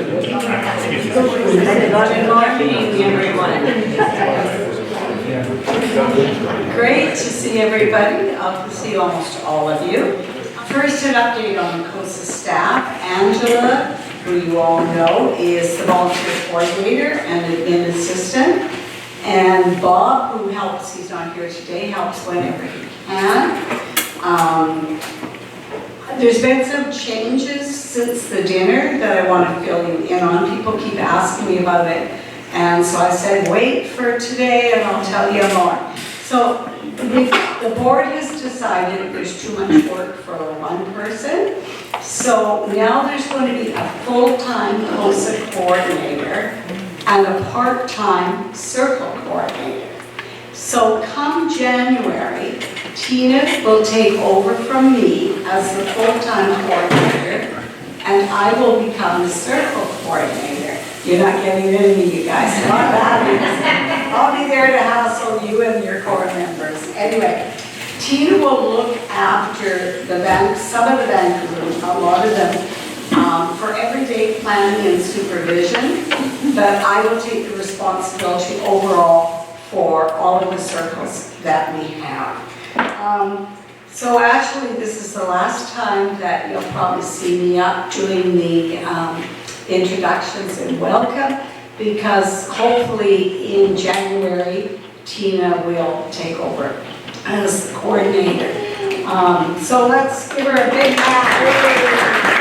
Good morning, everyone. Great to see everybody. I'll see almost all of you. First, an update on the CoSA staff. Angela, who you all know, is the volunteer coordinator and admin assistant. And Bob, who helps, he's not here today, helps whenever he can. There's been some changes since the dinner that I want to fill you in on. People keep asking me about it. And so I said, wait for today and I'll tell you more. So the board has decided there's too much work for one person. So now there's going to be a full-time CoSA coordinator and a part-time circle coordinator. So come January, Tina will take over from me as the full-time coordinator, and I will become the circle coordinator. You're not getting rid of me, you guys. Not that. I'll be there to hassle you and your core members. Anyway, Tina will look after the bank, some of the bank rooms, a lot of them, for everyday planning and supervision, but I will take the responsibility overall for all of the circles that we have. So actually this is the last time that you'll probably see me up doing the introductions and welcome, because hopefully in January Tina will take over as the coordinator. So let's give her a big hand.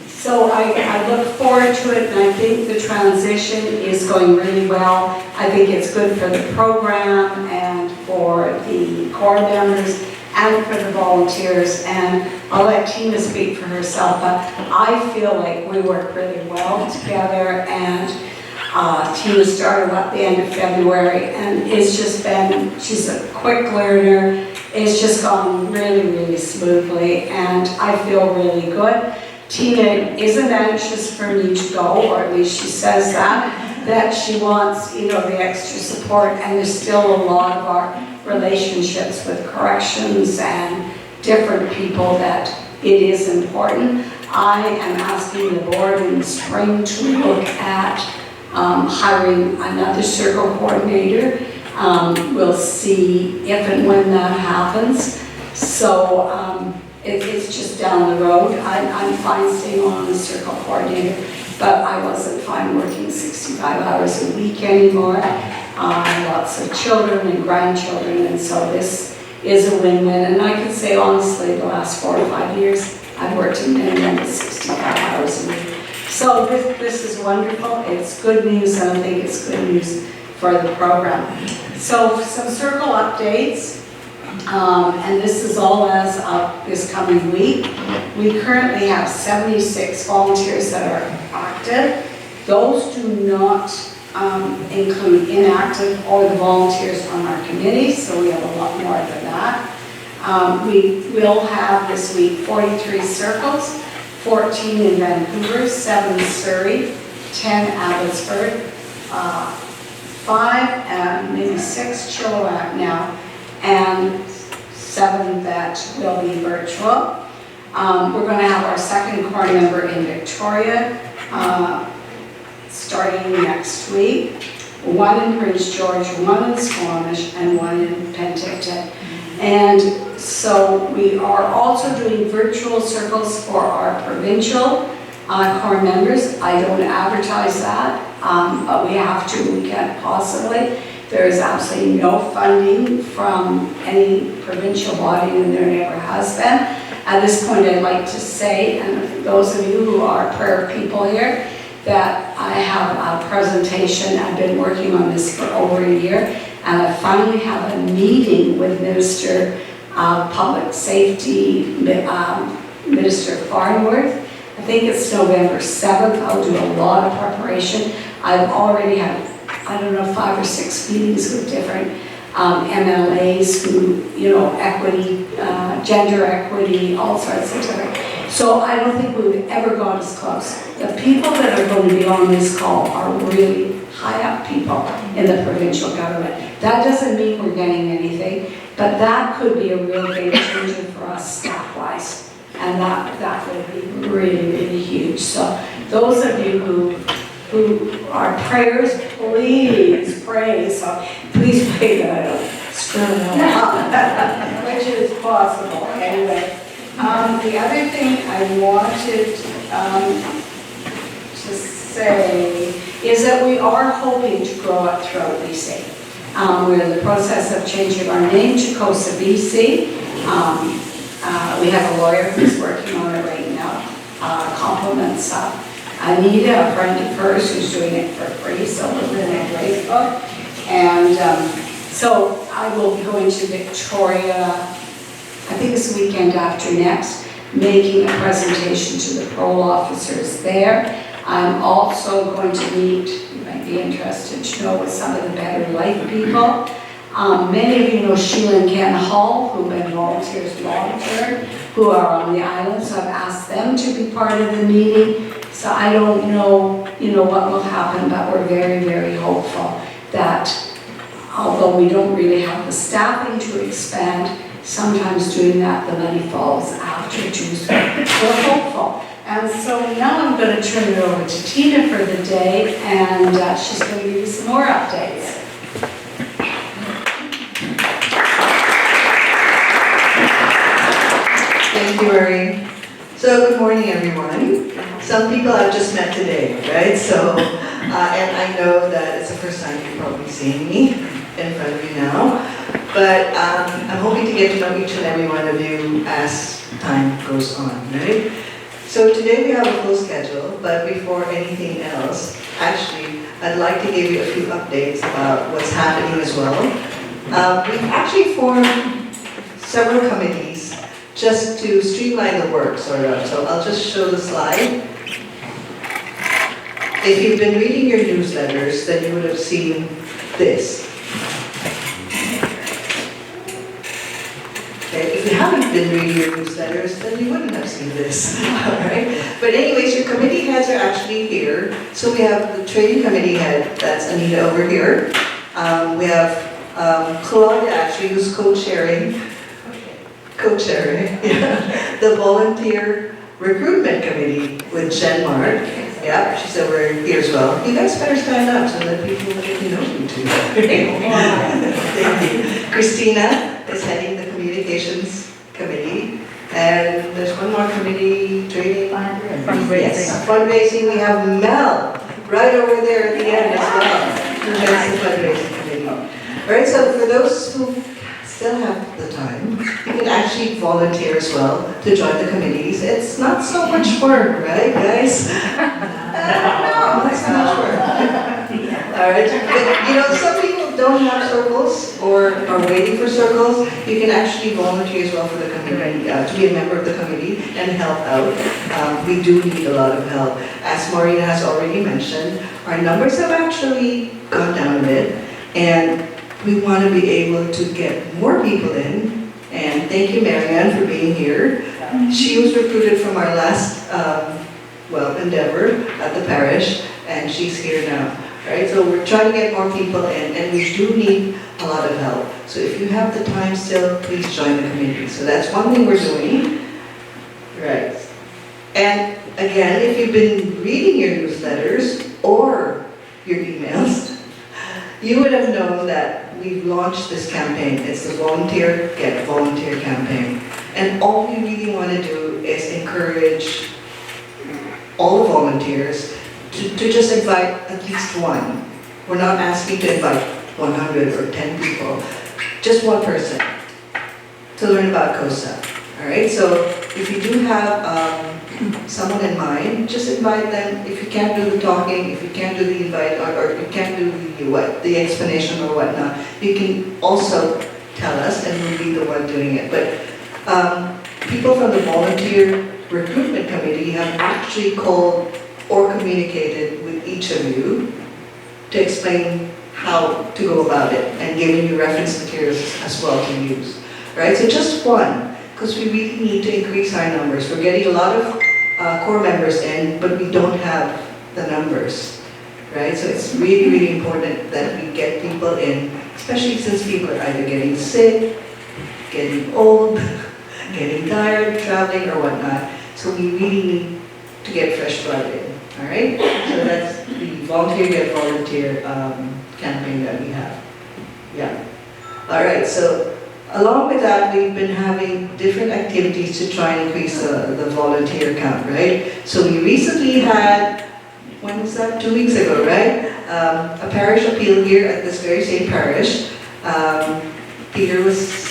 So I look forward to it, and I think the transition is going really well. I think it's good for the program and for the core members and for the volunteers, and I'll let Tina speak for herself, but I feel like we work really well together, and Tina started at the end of February, and it's just been, she's a quick learner. It's just gone really, really smoothly, and I feel really good. Tina isn't anxious for me to go, or at least she says that she wants, you know, the extra support, and there's still a lot of our relationships with corrections and different people that it is important. I am asking the board in the spring to look at hiring another circle coordinator. We'll see if and when that happens. So it's just down the road. I'm fine staying on as circle coordinator, but I wasn't fine working 65 hours a week anymore. Lots of children and grandchildren, and so this is a win-win. And I can say honestly, the last 4 or 5 years, I've worked a minimum of 65 hours a week. So this is wonderful. It's good news, and I think it's good news for the program. So some circle updates. And this is all as of this coming week. We currently have 76 volunteers that are active. Those do not include inactive or the volunteers on our committee, so we have a lot more than that. We will have this week 43 circles, 14 in Vancouver, 7 Surrey, 10 Abbotsford, 5 and maybe 6 Chilliwack now, and 7 that will be virtual. We're going to have our second core member in Victoria starting next week. 1 in Prince George, 1 in Squamish, and 1 in Penticton. And so we are also doing virtual circles for our provincial core members. I don't advertise that, but we have to, we can't possibly. There is absolutely no funding from any provincial body, and there never has been. At this point, I'd like to say, and for those of you who are prayer people here, that I have a presentation. I've been working on this for over a year, and I finally have a meeting with Minister of Public Safety, Minister Farnworth. I think it's November 7th. I'll do a lot of preparation. I've already had, I don't know, 5 or 6 meetings with different MLAs who, you know, equity, gender equity, all sorts of different. So I don't think we've ever gone as close. The people that are going to be on this call are really high up people in the provincial government. That doesn't mean we're getting anything, but that could be a real game changer for us staff-wise. And and that would be really, really huge. So those of you who are prayers, please pray. So please pray that I don't screw it up, which is possible anyway. The other thing I wanted to say is that we are hoping to grow up throughout BC. We're in the process of changing our name to CoSA BC. We have a lawyer who's working on it right now. Compliments Anita, a friend of hers, who's doing it for free, so we're in on Facebook. And so I will be going to Victoria, I think it's the weekend after next, making a presentation to the parole officers there. I'm also going to meet, you might be interested to know, with some of the Better Life people. Many of you know Sheila and Ken Hall, who've been volunteers long-term, who are on the island, so I've asked them to be part of the meeting. So I don't know, what will happen, but we're very, very hopeful that, although we don't really have the staffing to expand, sometimes doing that, the money falls after too. So we're hopeful. And so now I'm going to turn it over to Tina for the day, and she's going to give you some more updates. Thank you, Marie. So good morning, everyone. Some people I've just met today, right? So, and I know that it's the first time you've probably seen me in front of you now, but I'm hoping to get to know each and every one of you as time goes on, right? So today we have a full schedule, but before anything else, actually, I'd like to give you a few updates about what's happening as well. We've actually formed several committees just to streamline the work, sort of. So I'll just show the slide. If you've been reading your newsletters, then you would have seen this. Okay, if you haven't been reading your newsletters, then you wouldn't have seen this. All right? But anyways, your committee heads are actually here. So we have the training committee head, that's Anita over here. We have Claudia, actually, who's co-chairing the volunteer recruitment committee with Jen Mark. Yeah, she said we're here as well. You guys better stand up so that people get to know you too. Thank you. Christina is heading the communications committee. And there's one more committee, training. Fundraising. Yes, fundraising. We have Mel right over there at the end as well. Who heads the fundraising committee. All right, so for those who still have the time, you can actually volunteer as well to join the committees. It's not so much work, right, guys? No, it's not much work. All right, but some people don't have circles or are waiting for circles. You can actually volunteer as well for the committee, to be a member of the committee and help out. We do need a lot of help. As Maureen has already mentioned, our numbers have actually gone down a bit, and we want to be able to get more people in, and thank you, Marianne, for being here. She was recruited from our last, endeavor at the parish, and she's here now, right? So we're trying to get more people in, and we do need a lot of help. So if you have the time still, please join the committee. So that's one thing we're doing, right? And again, if you've been reading your newsletters or your emails, you would have known that we've launched this campaign. It's the Volunteer Get Volunteer campaign. And all we really want to do is encourage all the volunteers to just invite at least one. We're not asking to invite 100 or 10 people, just one person to learn about CoSA. All right, so if you do have someone in mind, just invite them. If you can't do the talking, if you can't do the invite, or you can't do the explanation or whatnot, you can also tell us and we'll be the one doing it. But people from the volunteer recruitment committee have actually called or communicated with each of you to explain how to go about it and giving you reference materials as well to use. Right? So just one, because we really need to increase our numbers. We're getting a lot of core members in, but we don't have the numbers, right? So it's really, really important that we get people in, especially since people are either getting sick, getting old, getting tired, traveling or whatnot. So we really need to get fresh blood in, all right? So that's the volunteer get volunteer campaign that we have. Yeah. All right, so along with that, we've been having different activities to try and increase the volunteer count, right? So we recently had, when was that? 2 weeks ago, right? A parish appeal here at this very same parish. Peter was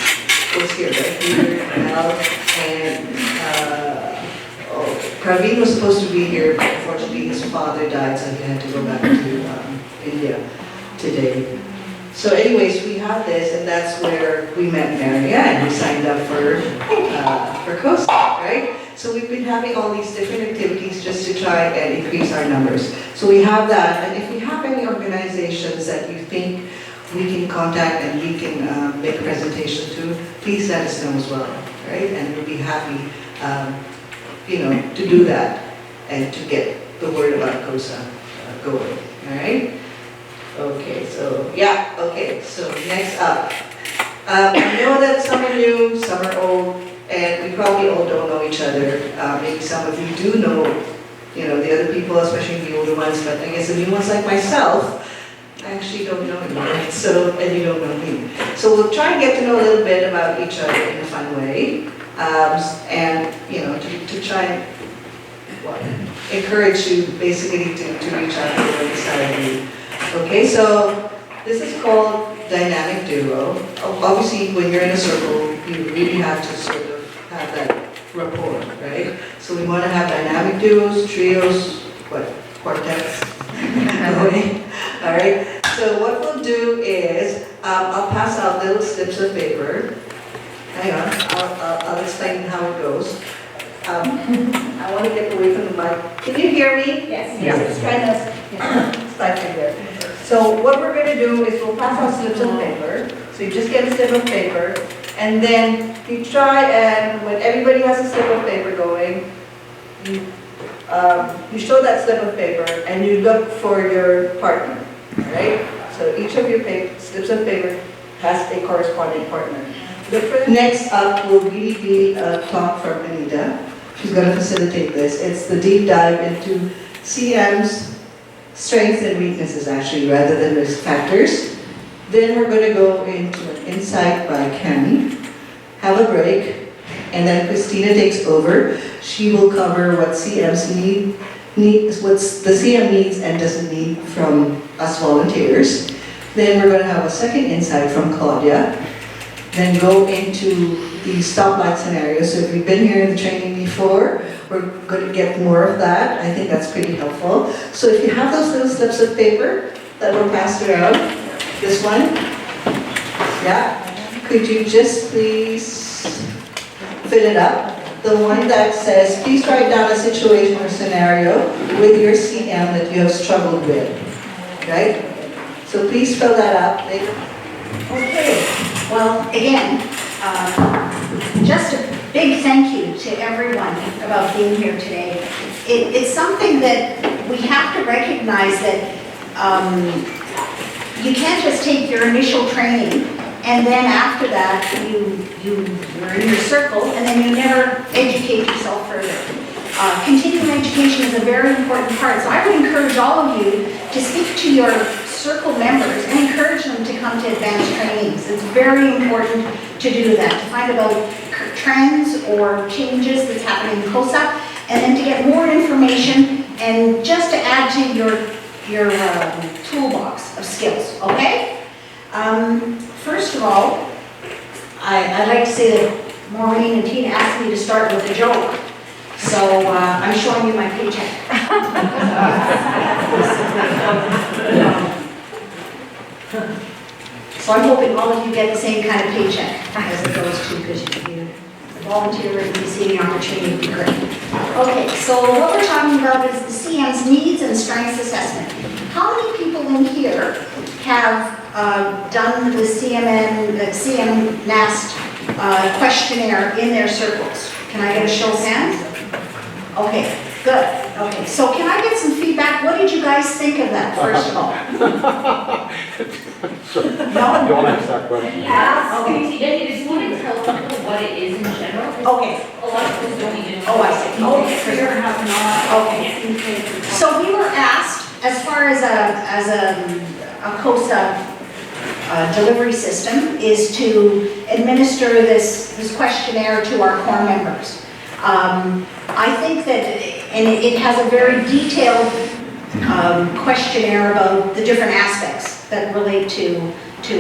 here, right? Peter, Mel, and Praveen was supposed to be here, but unfortunately his father died, so he had to go back to India today. So anyways, we have this, and that's where we met Marianne, who signed up for CoSA, right? So we've been having all these different activities just to try and increase our numbers. So we have that, and if we have any organizations that you think we can contact and we can make a presentation to, please let us know as well, right? And we'll be happy, to do that and to get the word about CoSA going, all right? Okay, so next up. I know that some are new, some are old, and we probably all don't know each other. Maybe some of you do know, the other people, especially the older ones, but I guess the new ones like myself, I actually don't know you, right? So, and you don't know me. So we'll try and get to know a little bit about each other in a fun way, and, to try and encourage you basically to reach out to the other side of you. Okay, so this is called dynamic duo. Obviously, when you're in a circle, you really have to sort of have that rapport, right? So we want to have dynamic duos, trios, quartets. All right. So what we'll do is I'll pass out little slips of paper. Hang on, I'll explain how it goes. I want to get away from the mic. Can you hear me? Yes. It's kind of stifling there. So what we're going to do is we'll pass out slips of paper. So you just get a slip of paper, and then you try and when everybody has a slip of paper going, you show that slip of paper and you look for your partner. All right. So each of your slips of paper has a corresponding partner. Next up will be a talk from Anita. She's going to facilitate this. It's the deep dive into CM's strengths and weaknesses, actually, rather than risk factors. Then we're going to go into an insight by Cami, have a break, and then Christina takes over. She will cover what CM's what the CM needs and doesn't need from us volunteers. Then we're going to have a second insight from Claudia. Then go into the stoplight scenario. So if you've been here in the training before, we're going to get more of that. I think that's pretty helpful. So if you have those little slips of paper that were passed around, this one, yeah, could you just please fill it up? The one that says, please write down a situation or scenario with your CM that you have struggled with, right? So please fill that up later. Okay, well, again, just a big thank you to everyone about being here today. It's something that we have to recognize that you can't just take your initial training and then after that you're in your circle and then you never educate yourself further. Continuing education is a very important part, so I would encourage all of you to speak to your circle members and encourage them to come to advanced trainings. It's very important to do that, to find about trends or changes that's happening in CoSA, and then to get more information and just to add to your toolbox of skills, okay? First of all, I'd like to say that Maureen and Tina asked me to start with a joke. So I'm showing you my paycheck. So I'm hoping all of you get the same kind of paycheck as it goes to, because you volunteer and you see the opportunity would be great. Okay, so what we're talking about is the CM's needs and strengths assessment. How many people in here have done the CM NAST questionnaire in their circles? Can I get a show of hands? Okay, good. Okay, so can I get some feedback? What did you guys think of that, first of all? No? Don't ask that question. Yeah, Okay. okay, just want to tell people what it is in general. 'cause Okay. A lot of people don't even. Oh, I see. Oh, clear have not. Okay. So we were asked, as far as a CoSA delivery system, is to administer this questionnaire to our core members. I think that, and it has a very detailed questionnaire about the different aspects that relate to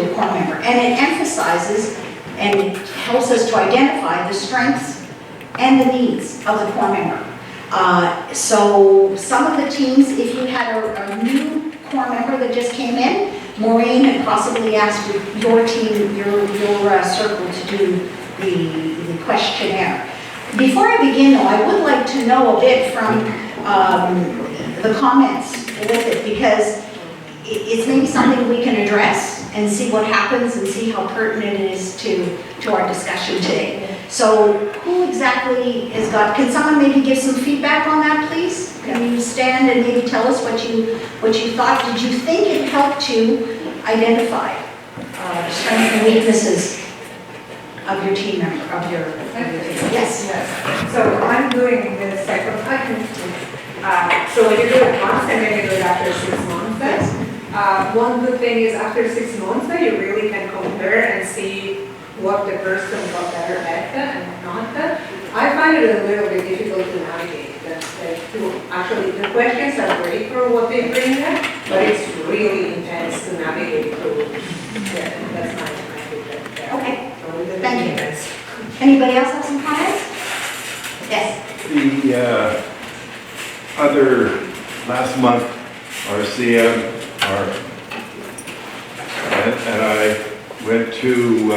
a core member. And it emphasizes and it helps us to identify the strengths and the needs of the core member. So some of the teams, if you had a new core member that just came in, Maureen had possibly asked your team, your circle to do the questionnaire. Before I begin though, I would like to know a bit from the comments with it, because it's maybe something we can address and see what happens and see how pertinent it is to our discussion today. So who exactly has got, can someone maybe give some feedback on that, please? Can you stand and maybe tell us what you thought? Did you think it helped you identify strengths and weaknesses of your team member, of your team? Yes. So I'm doing the second, so when you do it once and then you do it after 6 months. One good thing is after 6 months, you really can compare and see what the person got better at and not. I find it a little bit difficult to navigate. Actually, the questions are great for what they bring up, but it's really intense to navigate through. Yeah, that's my feedback there. Okay, So thank you. Anybody else have some comments? Yes. The last month, our CM, and I went to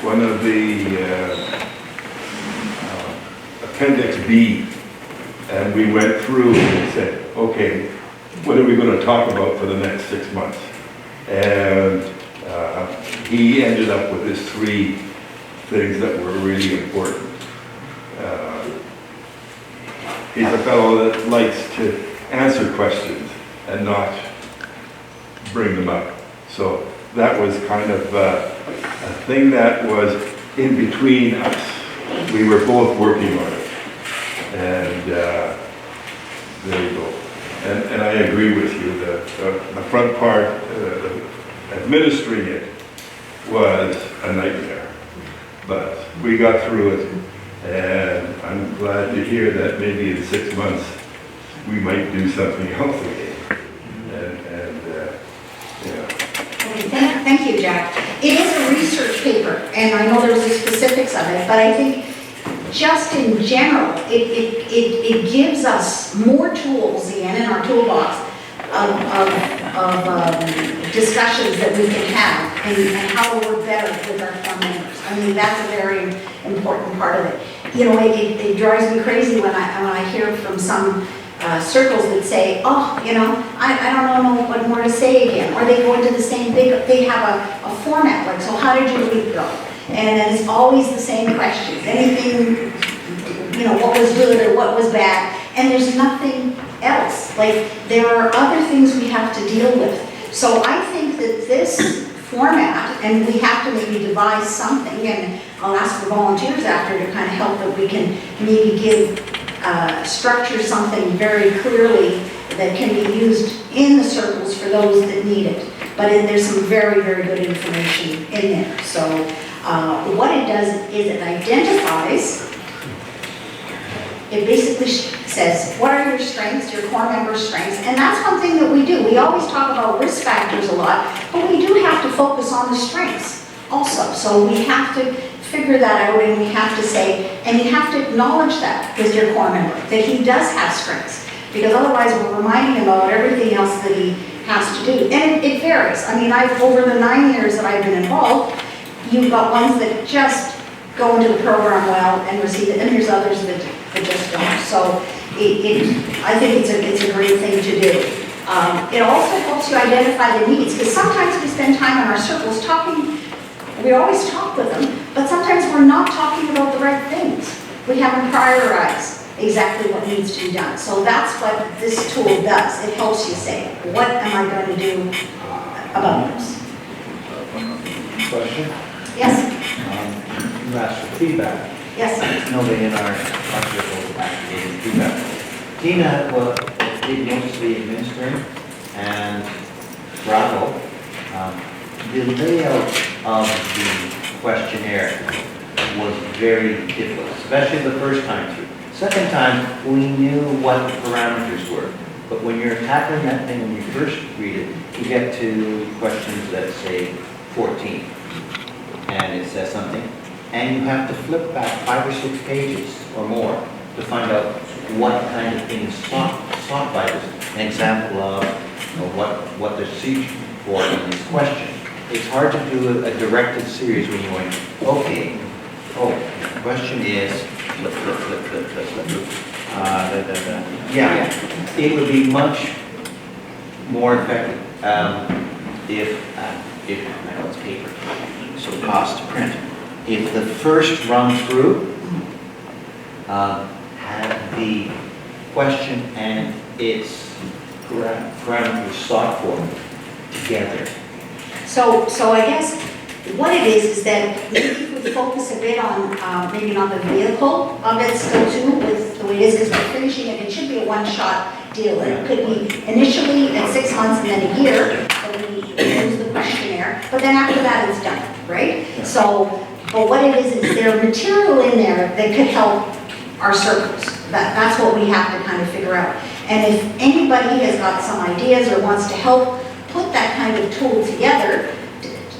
one of the Appendix B, and we went through and said, okay, what are we going to talk about for the next 6 months? And he ended up with his 3 things that were really important. He's a fellow that likes to answer questions and not bring them up. So that was kind of a thing that was in between us. We were both working on it. And there you go. And I agree with you, the front part, administering it was a nightmare. But we got through it. And I'm glad to hear that maybe in 6 months, we might do something else again. Yeah. Okay, thank you, Jack. It is a research paper, and I know there's the specifics of it, but I think just in general, it gives us more tools, Ian, in our toolbox of discussions that we can have and how to work better with our core members. I mean, that's a very important part of it. You know, it drives me crazy when I hear from some circles that say, oh, you know, I don't know what more to say again, or they go into the same, they have a format, like, so how did your week go? And then it's always the same questions, anything, you know, what was good or what was bad, and there's nothing else. Like, there are other things we have to deal with. So I think that this format, and we have to maybe devise something, and I'll ask for volunteers after to kind of help that we can maybe structure something very clearly that can be used in the circles for those that need it. But there's some very, very good information in there. So what it does is it identifies, it basically says, what are your strengths, your core member strengths? And that's one thing that we do. We always talk about risk factors a lot, but we do have to focus on the strengths also. So we have to figure that out, and we have to say, and you have to acknowledge that with your core member, that he does have strengths, because otherwise we're reminding him about everything else that he has to do. And it varies. I mean, over the 9 years that I've been involved, you've got ones that just go into the program well and receive it, and there's others that just don't. So I think it's a great thing to do. It also helps you identify the needs, because sometimes we spend time in our circles talking. We always talk with them, but sometimes we're not talking about the right things. We haven't prioritized exactly what needs to be done. So that's what this tool does. It helps you say, what am I going to do about this? question. Yes, You asked for feedback. yes. Nobody in our circle actually gave feedback. Tina, well, did mostly administering, and Bravo, the layout of the questionnaire was very difficult, especially the first time through. Second time, we knew what the parameters were, but when you're tackling that thing when you first read it, you get to questions that say 14, and it says something, and you have to flip back 5 or 6 pages or more to find out what kind of thing is sought by this. An example of what they're seeking for in this question. It's hard to do a directed series when you're going, okay, the question is, flip. Yeah, it would be much more effective if I know it's paper, so it costs to print. If the first run through had the question and its parameters sought for together. So I guess what it is that maybe if we focus a bit on, maybe not the vehicle of it still too, with the way it is, because we're finishing it, it should be a one-shot deal. It could be initially at 6 months and then a year, that we use the questionnaire, but then after that it's done, right? So, but what it is there material in there that could help our circles. That's what we have to kind of figure out. And if anybody has got some ideas or wants to help put that kind of tool together,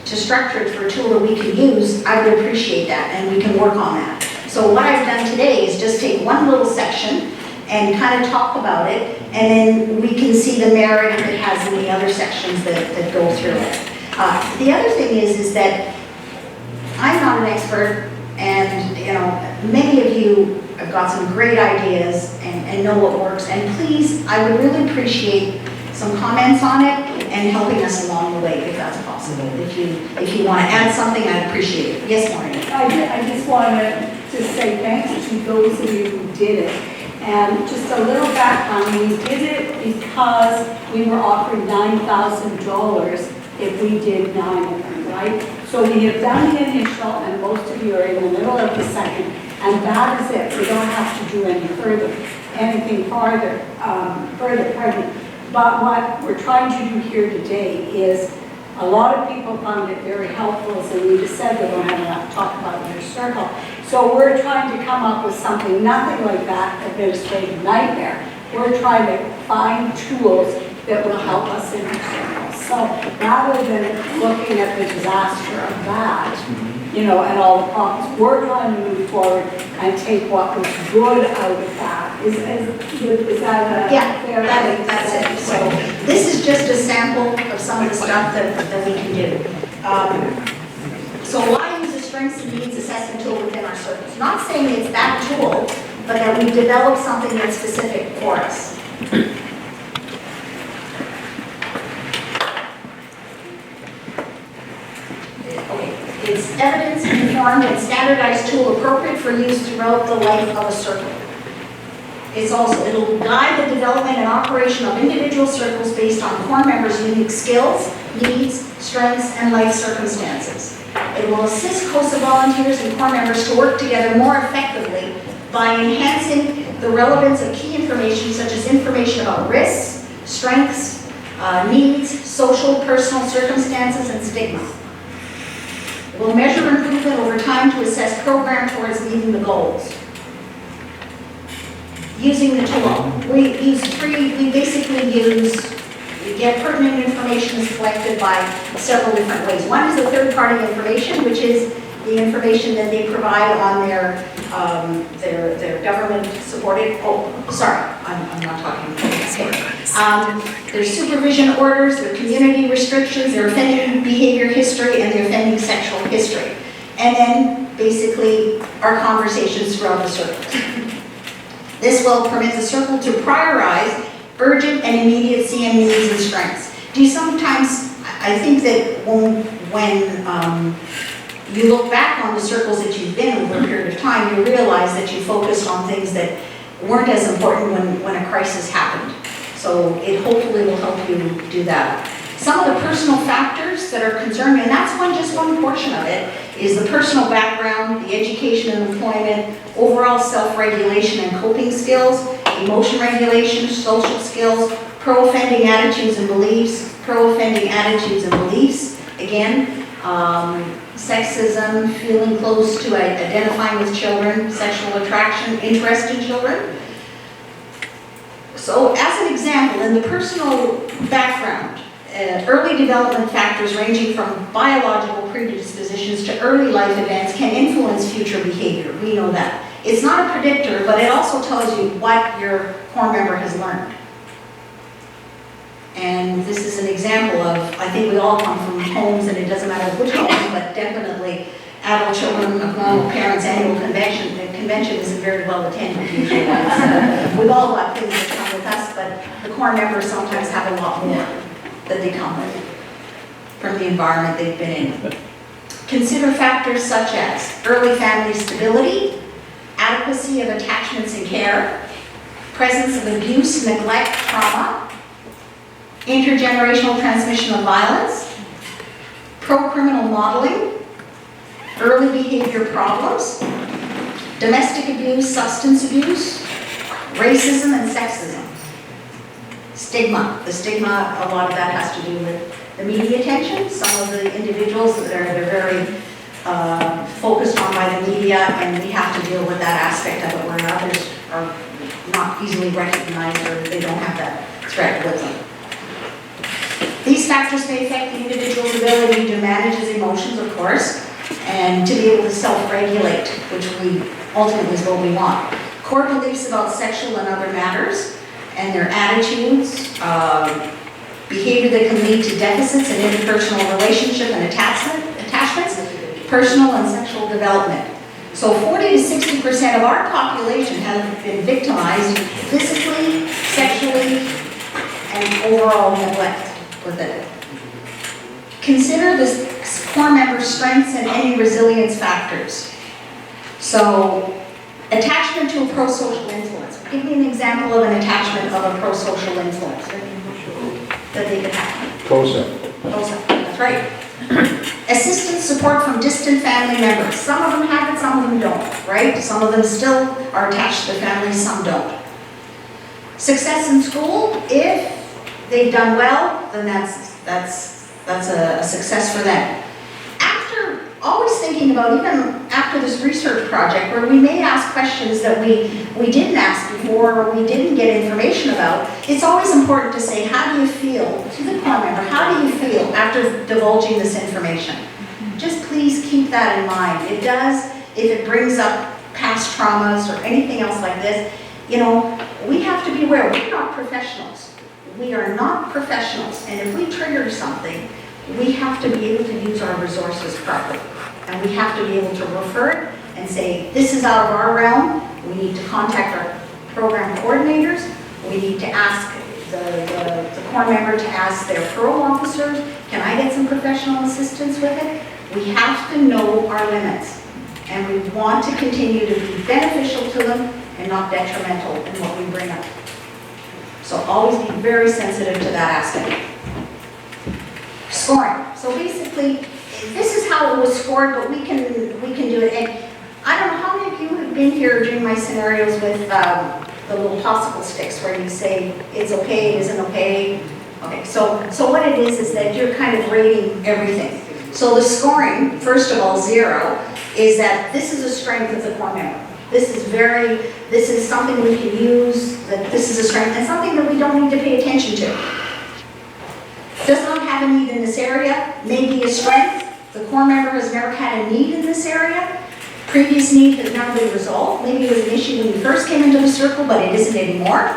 to structure it for a tool that we can use, I would appreciate that, and we can work on that. So what I've done today is just take one little section and kind of talk about it, and then we can see the merit it has in the other sections that go through it. The other thing is that I'm not an expert, and many of you have got some great ideas and know what works, and please, I would really appreciate some comments on it and helping us along the way, if that's possible. If you want to add something, I'd appreciate it. Yes, Maureen? I just wanted to say thanks to those of you who did it. And just a little background, we did it because we were offered $9,000 if we did 9 of them, right? So we have done the initial, and most of you are in the middle of the second, and that is it. We don't have to do anything farther. But what we're trying to do here today is, a lot of people found it very helpful, as Anita said, they don't have enough to talk about in their circle. So we're trying to come up with something, nothing like that administrative nightmare. We're trying to find tools that will help us in our circles. So rather than looking at the disaster of that, and all the problems, we're trying to move forward and take what was good out of that. Is that a Yeah, fair that's it. So this is just a sample of some of the stuff that we can do. So why use a strengths and needs assessment tool within our circles? Not saying it's that tool, but that we develop something that's specific for us. It's evidence-informed and standardized tool appropriate for use throughout the life of a circle. It'll guide the development and operation of individual circles based on core members' unique skills, needs, strengths, and life circumstances. It will assist CoSA volunteers and core members to work together more effectively by enhancing the relevance of key information such as information about risks, strengths, needs, social, personal circumstances, and stigma. It will measure improvement over time to assess program towards meeting the goals. Using the tool, we get pertinent information is collected by several different ways. One is the third-party information, which is the information that they provide on their government-supported, I'm not talking about their supervision orders, their community restrictions, their offending behavior history, and their offending sexual history. And then, basically, our conversations throughout the circle. This will permit the circle to prioritize urgent and immediate CM needs and strengths. Do you sometimes, I think that when you look back on the circles that you've been in over a period of time, you realize that you focused on things that weren't as important when a crisis happened. So it hopefully will help you do that. Some of the personal factors that are concerning, and that's just one portion of it, is the personal background, the education and employment, overall self-regulation and coping skills, emotion regulation, social skills, pro-offending attitudes and beliefs, again, sexism, feeling close to identifying with children, sexual attraction, interest in children. So as an example, in the personal background, early development factors ranging from biological predispositions to early life events can influence future behavior. We know that. It's not a predictor, but it also tells you what your core member has learned. And this is an example of, I think we all come from homes, and it doesn't matter which home, but definitely adult children of normal parents annual convention. The convention isn't very well attended usually. We've all got things that come with us, but the core members sometimes have a lot more that they come with from the environment they've been in. Consider factors such as early family stability, adequacy of attachments and care, presence of abuse, neglect, trauma, intergenerational transmission of violence, pro-criminal modeling, early behavior problems, domestic abuse, substance abuse, racism and sexism. Stigma. The stigma, a lot of that has to do with the media attention. Some of the individuals that they're very focused on by the media, and we have to deal with that aspect of it, where others are not easily recognized or they don't have that threat with them. These factors may affect the individual's ability to manage his emotions, of course, and to be able to self-regulate, which ultimately is what we want. Core beliefs about sexual and other matters, and their attitudes, behavior that can lead to deficits in interpersonal relationship and attachments, personal and sexual development. So 40 to 60% of our population have been victimized physically, sexually, and overall neglect with it. Consider the core member's strengths and any resilience factors. So, attachment to a pro-social influence. Give me an example of an attachment of a pro-social influence that they could have. CoSA. CoSA, that's right. Assistance, support from distant family members. Some of them have it, some of them don't, right? Some of them still are attached to the family, some don't. Success in school, if they've done well, then that's a success for them. After always thinking about, even after this research project, where we may ask questions that we didn't ask before or we didn't get information about, it's always important to say, how do you feel, to the core member, how do you feel after divulging this information? Just please keep that in mind. It does, if it brings up past traumas or anything else like this, you know, we have to be aware, we're not professionals. We are not professionals, and if we trigger something, we have to be able to use our resources properly. And we have to be able to refer it and say, this is out of our realm, we need to contact our program coordinators, we need to ask the core member to ask their parole officers, can I get some professional assistance with it? We have to know our limits, and we want to continue to be beneficial to them and not detrimental in what we bring up. So always be very sensitive to that aspect. Scoring. So basically, this is how it was scored, but we can do it. And I don't know how many of you have been here during my scenarios with the little popsicle sticks where you say it's okay, it isn't okay. Okay, so what it is that you're kind of rating everything. So the scoring, first of all, 0, is that this is a strength of the core member. This is something we can use, that this is a strength, and something that we don't need to pay attention to. Does not have a need in this area, may be a strength. The core member has never had a need in this area. Previous need has now been resolved. Maybe it was an issue when you first came into the circle, but it isn't anymore.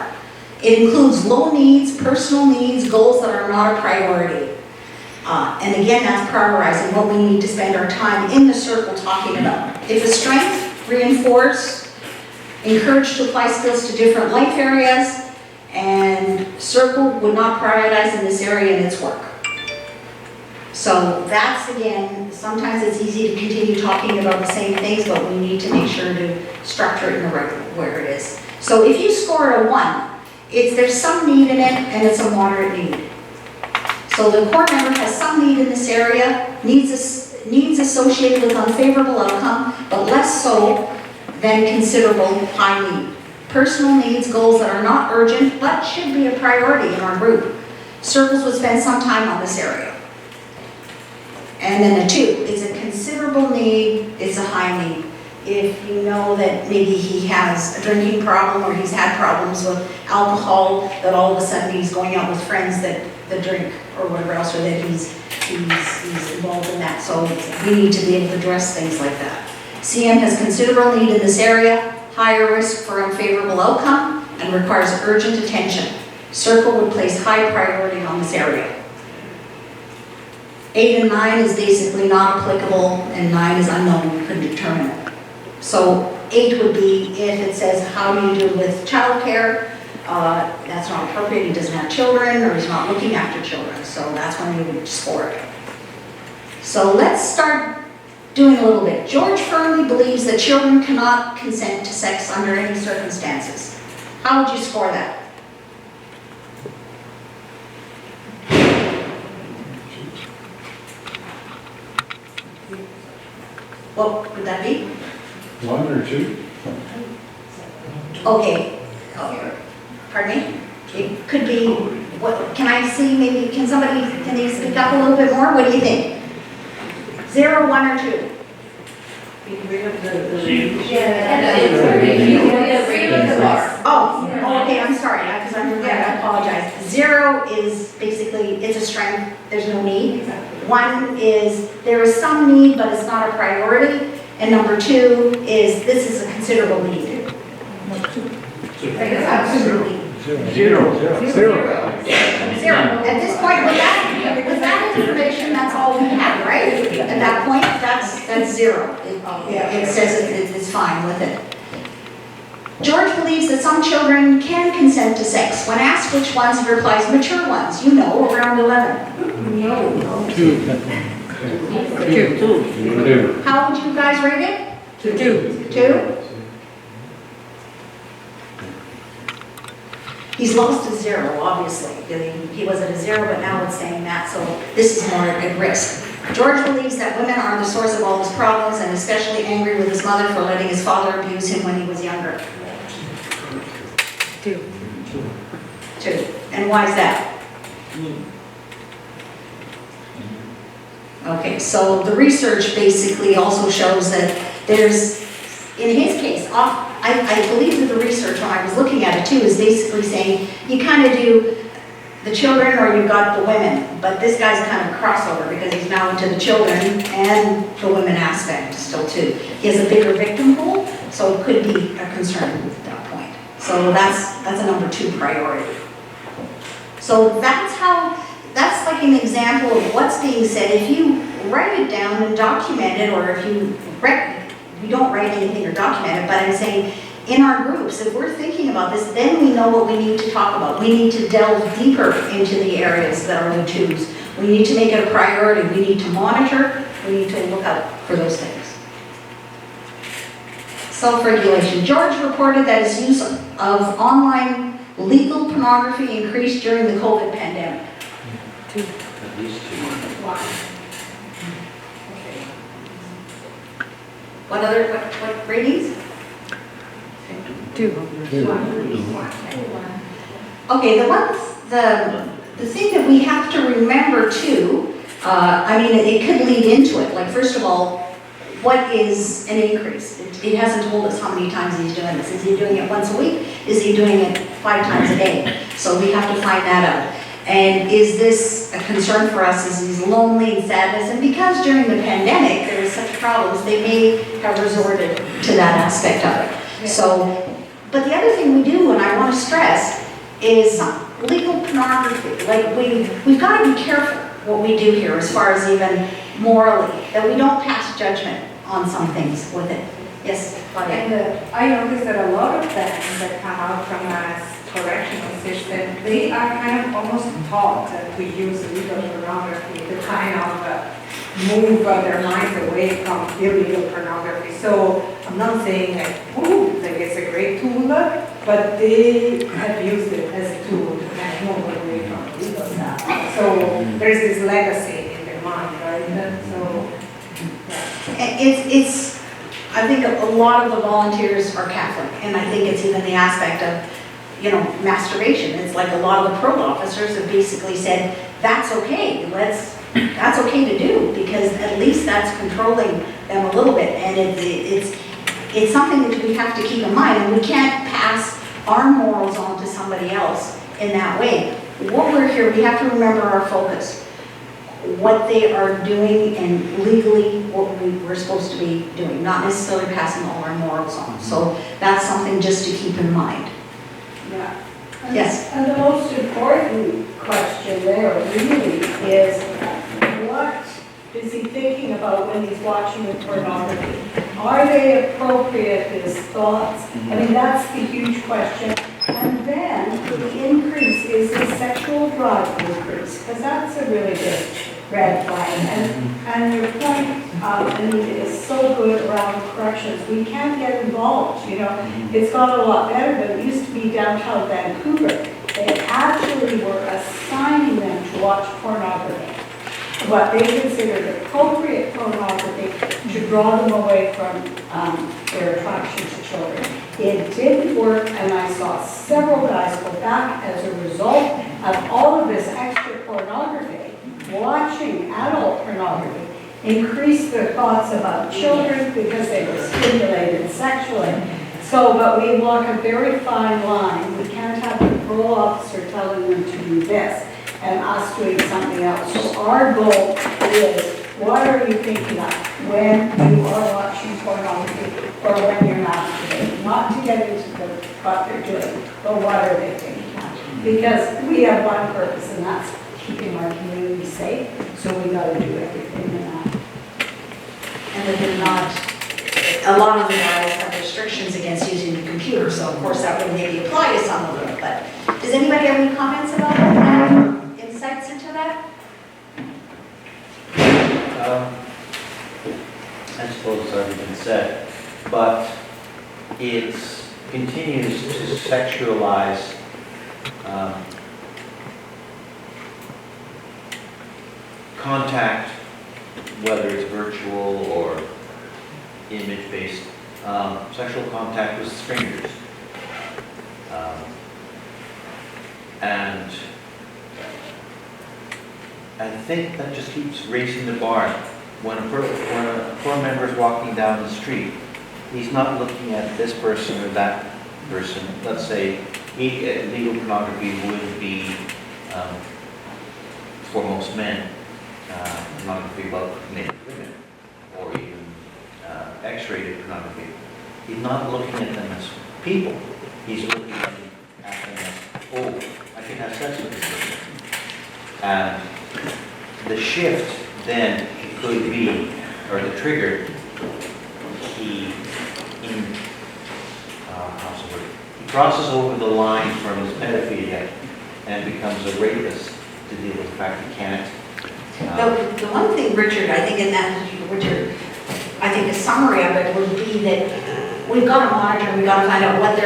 It includes low needs, personal needs, goals that are not a priority. And again, that's prioritizing what we need to spend our time in the circle talking about. If a strength, reinforce, encourage to apply skills to different life areas, and circle would not prioritize in this area in its work. So that's, again, sometimes it's easy to continue talking about the same things, but we need to make sure to structure it in the right where it is. So if you score a 1, there's some need in it, and it's a moderate need. So the court member has some need in this area, needs associated with unfavorable outcome, but less so than considerable high need. Personal needs, goals that are not urgent, but should be a priority in our group. Circles would spend some time on this area. And then the 2 is a considerable need, it's a high need. If you know that maybe he has a drinking problem or he's had problems with alcohol, that all of a sudden he's going out with friends that drink or whatever else, or that he's involved in that. So we need to be able to address things like that. CM has considerable need in this area, higher risk for unfavorable outcome, and requires urgent attention. Circle would place high priority on this area. 8 and 9 is basically not applicable, and 9 is unknown, we couldn't determine it. So 8 would be if it says, how do you do with childcare? That's not appropriate, he doesn't have children, or he's not looking after children, so that's when we would score it. So let's start doing a little bit. George firmly believes that children cannot consent to sex under any circumstances. How would you score that? What would that be? 1 or 2? Okay, pardon me? It could be, what, can I see maybe, can they speak up a little bit more? What do you think? 0, 1, or 2? Oh, okay, I'm sorry, because I apologize. 0 is basically, it's a strength, there's no need. 1 is, there is some need, but it's not a priority. And number 2 is, this is a considerable need. Absolutely. 0. 0. At this point, with that information, that's all we have, right? At that point, that's 0. It says it's fine with it. George believes that some children can consent to sex. When asked which ones, he replies, mature ones, you know, around 11. No. 2. How would you guys rate it? 2. 2? He's lost a 0, obviously. He was at a 0, but now it's saying that, so this is more at risk. George believes that women are the source of all his problems, and especially angry with his mother for letting his father abuse him when he was younger. 2. And why is that? Okay, so the research basically also shows that there's, in his case, I believe that the research, when I was looking at it too, is basically saying you kind of do the children or you've got the women, but this guy's kind of a crossover because he's now into the children and the women aspect still too. He has a bigger victim pool, so it could be a concern at that point. So that's a number 2 priority. So that's like an example of what's being said. If you write it down and document it, or if you don't write anything or document it, but I'm saying in our groups, if we're thinking about this, then we know what we need to talk about. We need to delve deeper into the areas that are the 2s. We need to make it a priority. We need to monitor. We need to look out for those things. Self-regulation. George reported that his use of online legal pornography increased during the COVID pandemic. 2. At least 2. What ratings? 2. Okay, the thing that we have to remember too, I mean, it could lead into it. Like, first of all, what is an increase? It hasn't told us how many times he's doing this. Is he doing it once a week? Is he doing it 5 times a day? So we have to find that out. And is this a concern for us? Is he's lonely and sadness? And because during the pandemic there was such problems, they may have resorted to that aspect of it. So, but the other thing we do, and I want to stress, is legal pornography. Like, we've got to be careful what we do here as far as even morally, that we don't pass judgment on some things with it. Yes, Claudia? And I noticed that a lot of them that come out from us correctional system, they are kind of almost taught to use legal pornography to kind of move their minds away from illegal pornography. So I'm not saying like it's a great tool, but they have used it as a tool to kind of move away from legal stuff. So there's this legacy in their mind, right? So, And it's, I think a lot of the volunteers are Catholic, and I think it's even the aspect of, masturbation. It's like a lot of the parole officers have basically said, that's okay, that's okay to do, because at least that's controlling them a little bit, and it's something that we have to keep in mind, and we can't pass our morals on to somebody else in that way. What we're here, we have to remember our focus, what they are doing and legally what we're supposed to be doing, not necessarily passing all our morals on. So that's something just to keep in mind. Yeah. Yes. And the most important question there really is, what is he thinking about when he's watching the pornography? Are they appropriate, his thoughts? I mean, that's the huge question. And then the increase is the sexual drive increase, because that's a really big red flag. And your point, Anita, is so good around corrections. We can't get involved, It's got a lot better, but it used to be downtown Vancouver. They actually were assigning them to watch pornography, what they considered appropriate pornography, to draw them away from their attraction to children. It didn't work, and I saw several guys go back as a result of all of this extra pornography. Watching adult pornography increased their thoughts about children because they were stimulated sexually. So, but we walk a very fine line. We can't have the parole officer telling them to do this and us doing something else. So our goal is, what are you thinking of when you are watching pornography or when you're masturbating? Not to get into what they're doing, but what are they thinking of? Because we have one purpose, and that's keeping our community safe, so we gotta do everything in that. And that they're not, a lot of the guys have restrictions against using the computer, so of course that would maybe apply to some of them, but does anybody have any comments about that, or insights into that? I suppose it's already been said, but it continues to sexualize contact, whether it's virtual or image-based, sexual contact with strangers. And I think that just keeps raising the bar. When a poor member is walking down the street, he's not looking at this person or that person. Let's say legal pornography would be, for most men, pornography about naked women, or even X-rated pornography. He's not looking at them as people. He's looking at them as, oh, I can have sex with this person. And the shift then could be, or the trigger, he crosses over the line from his pedophilia and becomes a rapist to deal with the fact he can't. The one thing, Richard, I think in that, Richard, I think the summary of it would be that we've got to monitor, we've got to find out what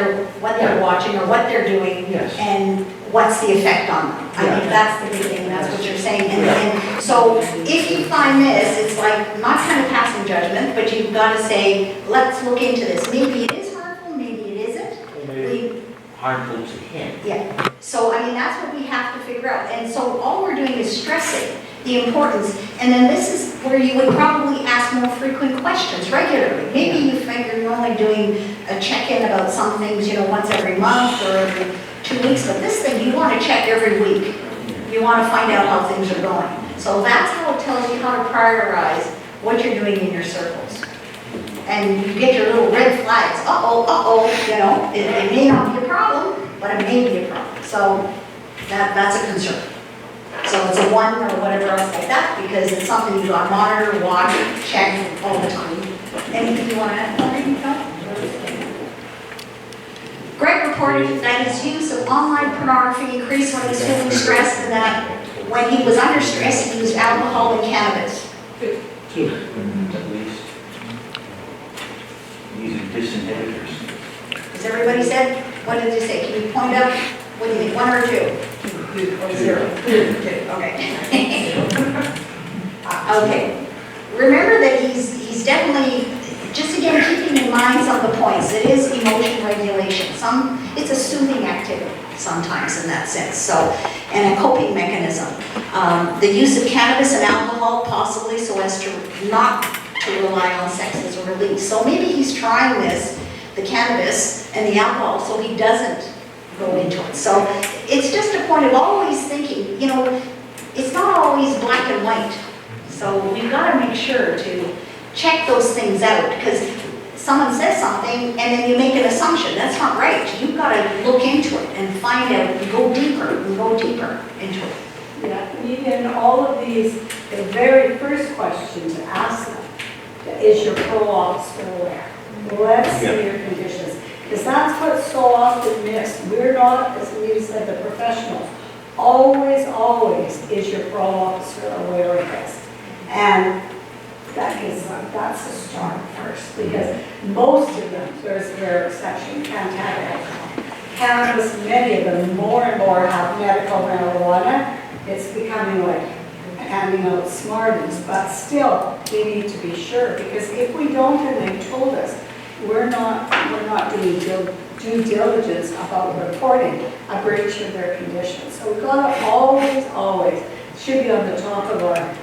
they're watching or what they're doing, Yes. and what's the effect on them. I think that's the big thing, that's what you're saying. And so if you find this, it's like not kind of passing judgment, but you've got to say, let's look into this. Maybe it is harmful, maybe it isn't. Harmful to him. Yeah, so I mean, that's what we have to figure out. And so all we're doing is stressing the importance. And then this is where you would probably ask more frequent questions regularly. Maybe you figure you're only doing a check-in about some things, once every month or every 2 weeks. But this thing, you want to check every week. You want to find out how things are going. So that's how it tells you how to prioritize what you're doing in your circles. And you get your little red flags, it may not be a problem, but it may be a problem. So that's a concern. So it's a 1 or whatever else like that, because it's something you got to monitor, watch, check all the time. Anything you want to add? Greg reported that his use of online pornography increased when he was feeling stressed, and that when he was under stress, he used alcohol and cannabis. At least. Using disinhibitors. Has everybody said? What did they say? Can you point out? What do you think? 1 or 2? Or zero. Okay. Okay. Remember that he's definitely, just again, keeping in mind some of the points. It is emotion regulation. It's a soothing activity sometimes in that sense. So, and a coping mechanism. The use of cannabis and alcohol possibly so as to not to rely on sex as a release. So maybe he's trying this, the cannabis and the alcohol, so he doesn't go into it. So it's just a point of always thinking, you know, it's not always black and white. So we've got to make sure to check those things out, because someone says something and then you make an assumption. That's not right. You've got to look into it and find out and go deeper into it. Yeah, even all of these, the very first question to ask them, is your parole officer aware? Let's see your conditions. Because that's what's so often missed. We're not, as we said, the professionals. Always is your parole officer aware of this. And that's a start first, because most of them, there's a rare exception, can't have alcohol. Cannabis, many of them, more and more have medical marijuana. It's becoming like handing out Smarties, but still, we need to be sure, because if we don't, and they told us, we're not doing due diligence about reporting a breach of their conditions. So we've got to always, should be on the top of our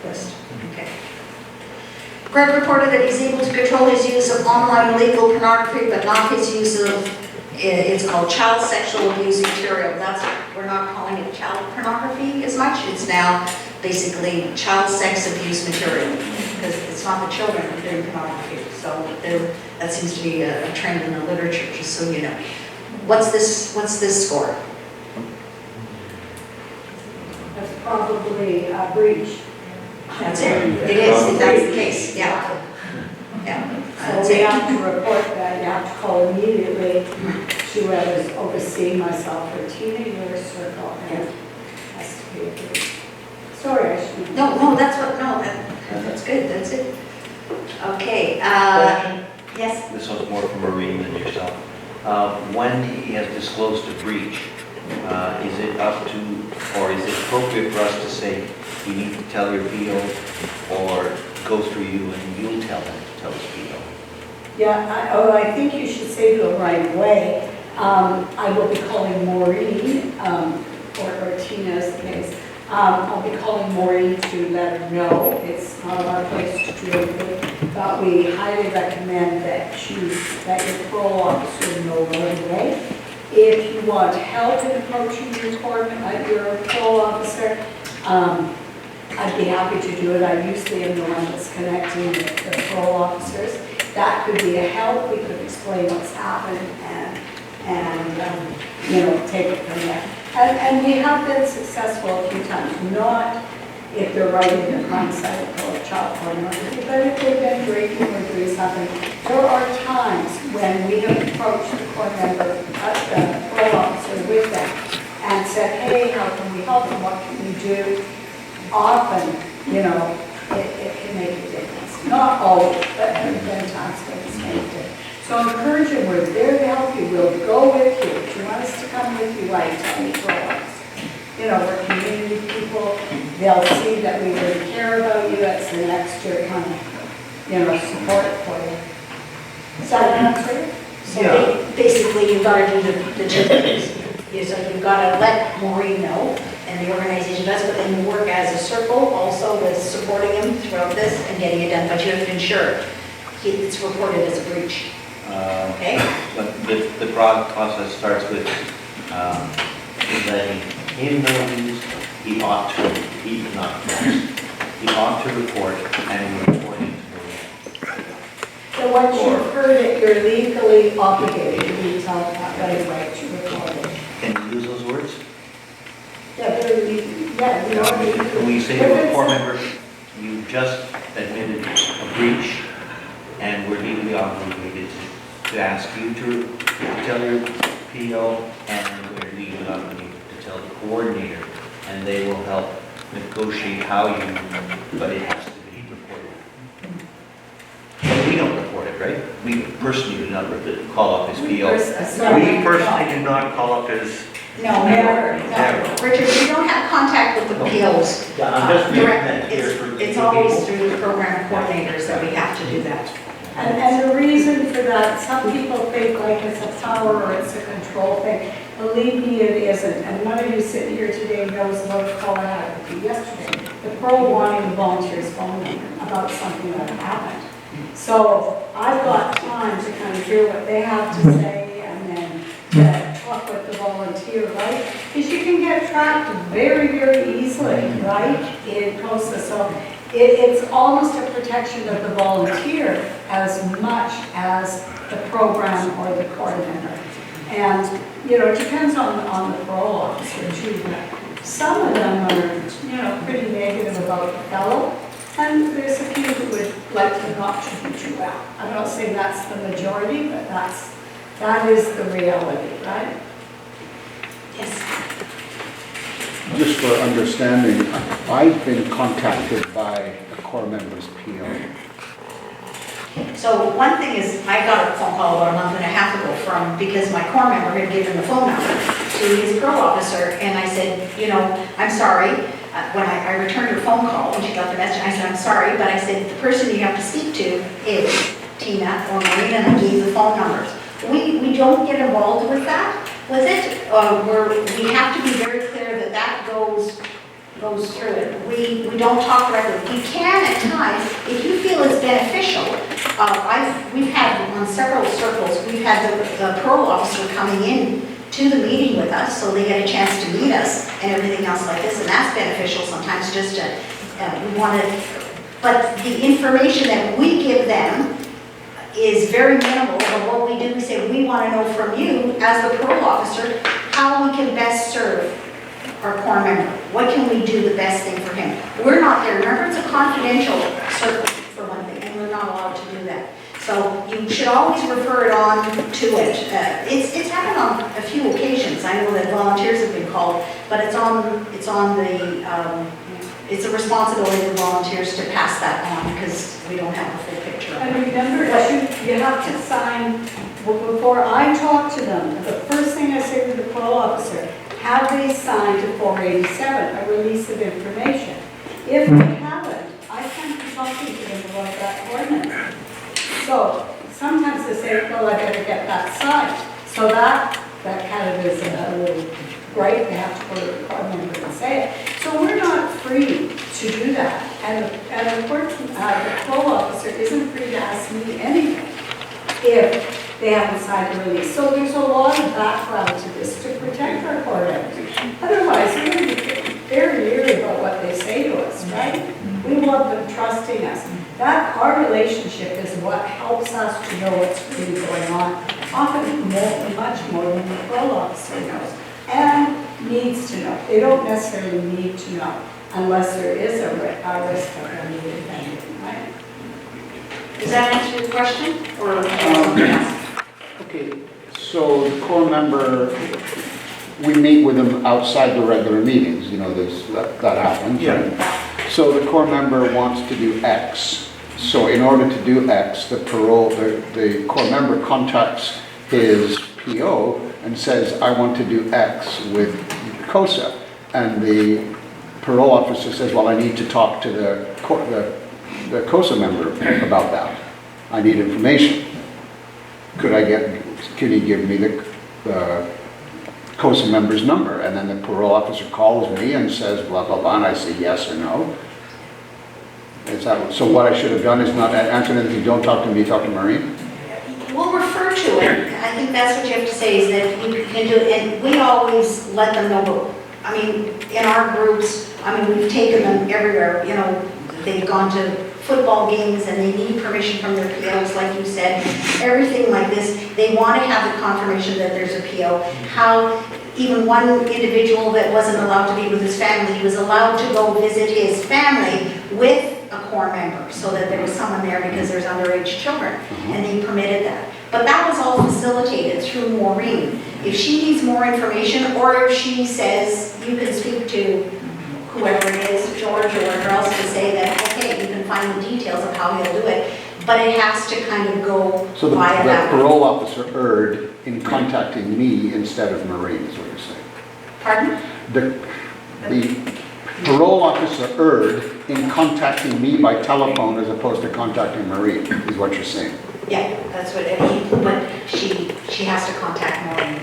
list. Okay. Greg reported that he's able to control his use of online illegal pornography, but not his use of, it's called child sexual abuse material. We're not calling it child pornography as much. It's now basically child sex abuse material, because it's not the children that are doing pornography. So that seems to be a trend in the literature, just so you know. What's this score? That's probably a breach. That's it. It is, if that's the case, yeah. Yeah. So That's we it. have to report that, you have to call immediately to whoever's overseeing myself or Tina, your circle, and has to be a breach. Sorry, I shouldn't. No, that's good, that's it. Okay, Question? yes, This one's more for Maureen than yourself. When he has disclosed a breach, is it up to, or is it appropriate for us to say, you need to tell your PO, or go through you and you'll tell them to tell his PO? Yeah, I think you should say to him right away, I will be calling Maureen, or Tina's case. I'll be calling Maureen to let her know. It's not our place to do it, but we highly recommend that your parole officer know right away. If you want help in approaching your parole officer, I'd be happy to do it. I usually am the one that's connecting with the parole officers. That could be a help. We could explain what's happened and take it from there. And we have been successful a few times, not if they're writing a crime cycle or child pornography, but if they've been drinking or doing something. There are times when we have approached the court member, the parole officer with them, and said, hey, how can we help and what can we do? Often, it can make a difference. Not always, but there have been times when it's made a difference. So encourage them, we're there to help you, we'll go with you. If you want us to come with you, right, tell me for us. We're community people, they'll see that we really care about you, it's an extra kind of, support for you. Is that an answer? so basically you've got to do the two things. So you've got to let Maureen know, and the organization does, but then you work as a circle also with supporting him throughout this and getting it done, but you have to ensure it's reported as a breach. Okay? But the broad process starts with letting him know he ought to, he ought to report and reporting to Maureen. So once you've heard it, you're legally obligated to tell that right away to report it. Can you use those words? Yeah, we already. When we say to a court member, you just admitted a breach, and we're legally obligated to ask you to tell your PO, and we're legally obligated to tell the coordinator, and they will help negotiate how you, but it has to be reported. But we don't report it, right? We personally do not call up his PO. Sorry. We personally do not call up his, No, Never. no. Richard, we don't have contact with the POs. yeah, I'm just making direct. that clear for the It's always people. through the program coordinators that we have to do that. And the reason for that, some people think like it's a power or it's a control thing. Believe me, it isn't. And none of you sitting here today knows about the call I had with you yesterday. The pro wanting the volunteer's phone number about something that happened. So I've got time to kind of hear what they have to say and then to talk with the volunteer, right? Because you can get tracked very, very easily, right, in CoSA. So it's almost a protection of the volunteer as much as the program or the coordinator. And, you know, it depends on the parole officer too, but some of them are, you know, pretty negative about the fellow. And there's a few who would like to not treat you well. I'm not saying that's the majority, but that is the reality, right? Yes. Just for understanding, I've been contacted by a core member's PO. So one thing is, I got a phone call about a month and a half ago because my core member had given the phone number to his parole officer, and I said, you know, I'm sorry. When I returned her phone call, when she got the message, I said, I'm sorry, but I said, the person you have to speak to is Tina or Maureen, and I gave the phone numbers. We don't get involved with that, with it. We have to be very clear that that goes through it. We don't talk directly. We can at times, if you feel it's beneficial. We've had on several circles, we've had the parole officer coming in to the meeting with us, so they get a chance to meet us and everything else like this, and that's beneficial sometimes just to, we want to, but the information that we give them is very minimal, but what we do, we say, we want to know from you, as the parole officer, how we can best serve our core member. What can we do the best thing for him? We're not there. Remember, it's a confidential circle for one thing, and we're not allowed to do that. So you should always refer it on to it. It's happened on a few occasions. I know that volunteers have been called, but it's a responsibility of the volunteers to pass that on because we don't have a full picture of it. And remember, you have to sign, before I talk to them, the first thing I say to the parole officer, have they signed to 487, a release of information? If they haven't, I can't be talking to them about that ordinance. So sometimes they say, well, I better get that signed. So that kind of is a little great, they have to go to the core member and say it. So we're not free to do that. And of course, the parole officer isn't free to ask me anything if they haven't signed a release. So there's a lot of background to this to protect our core members. Otherwise, we're going to be very leery about what they say to us, right? We want them trusting us. That our relationship is what helps us to know what's really going on, often much more than the parole officer knows, and needs to know. They don't necessarily need to know unless there is a risk of them being offended, right? Does that answer your question, or something else? Okay, so the core member, we meet with them outside the regular meetings, you know, that happens. Yeah. Right? So the core member wants to do X. So in order to do X, the core member contacts his PO and says, I want to do X with CoSA. And the parole officer says, well, I need to talk to the CoSA member about that. I need information. Could he give me the CoSA member's number? And then the parole officer calls me and says, blah, blah, blah, and I say yes or no. So what I should have done is not answer anything. Don't talk to me, talk to Maureen. We'll refer to it. I think that's what you have to say, is that you can do it, and we always let them know. I mean, in our groups, I mean, we've taken them everywhere, you know, they've gone to football games and they need permission from their POs, like you said, everything like this. They want to have the confirmation that there's a PO. How even one individual that wasn't allowed to be with his family, he was allowed to go visit his family with a core member, so that there was someone there because there's underage children, and they permitted that. But that was all facilitated through Maureen. If she needs more information, or if she says you can speak to whoever it is, George or whoever else, to say that, okay, you can find the details of how he'll do it, but it has to kind of go So the via that. parole officer erred in contacting me instead of Maureen, is what you're saying. Pardon? The parole officer erred in contacting me by telephone as opposed to contacting Maureen, is what you're saying. Yeah, that's what I mean, but she has to contact Maureen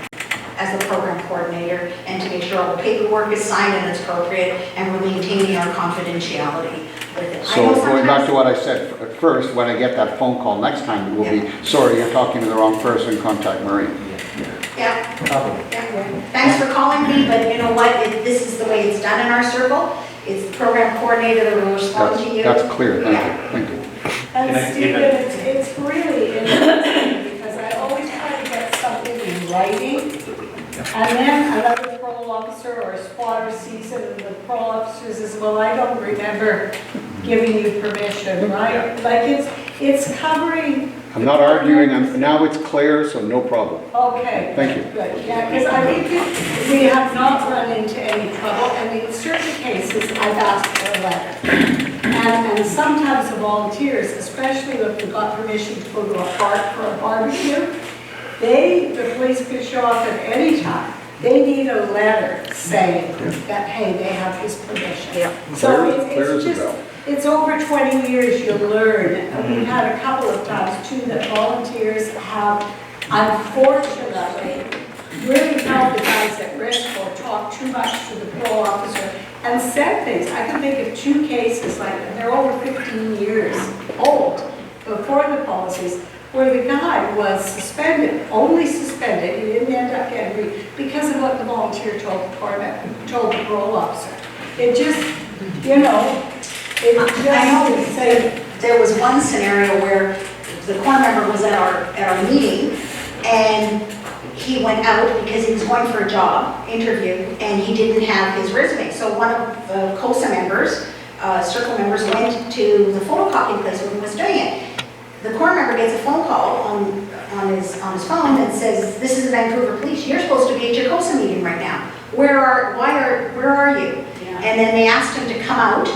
as the program coordinator and to make sure all the paperwork is signed and it's appropriate and we're maintaining our confidentiality with it. I So know going back sometimes- to what I said at first, when I get that phone call next time, it will be, sorry, you're talking to the wrong person, contact Maureen. Yeah, Probably. yeah. Thanks for calling me, but you know what, this is the way it's done in our circle. It's the program coordinator that will respond to you. That's clear, thank you. And Can I give Stephen, it- it's really interesting because I always try to get something in writing. And then another parole officer or a spotter sees it and the parole officer says, well, I don't remember giving you permission, right? Like it's covering. I'm not arguing, now it's clear, so no problem. Okay. Thank you. Good, yeah, because I think that we have not run into any trouble, and in certain cases, I've asked for a letter. And sometimes the volunteers, especially if they got permission to go to a park for a barbecue, the police could show up at any time. They need a letter saying that, hey, they have his permission. Yeah. So Clear as it's a bell. just, it's over 20 years you learn. And we've had a couple of times too that volunteers have, unfortunately, really held the guys at risk or talked too much to the parole officer and said things. I can think of 2 cases like that. They're over 15 years old before the policies, where the guy was suspended, only suspended, he didn't end up getting because of what the volunteer told the parole officer. It just, you know, it I know, just, there was one scenario where the core member was at our meeting and he went out because he was going for a job interview and he didn't have his resume. So one of the CoSA members, circle members, went to the photocopying place when he was doing it. The core member gets a phone call on his phone and says, this is the Vancouver Police, you're supposed to be at your CoSA meeting right now. Where are you? And then they asked him to come out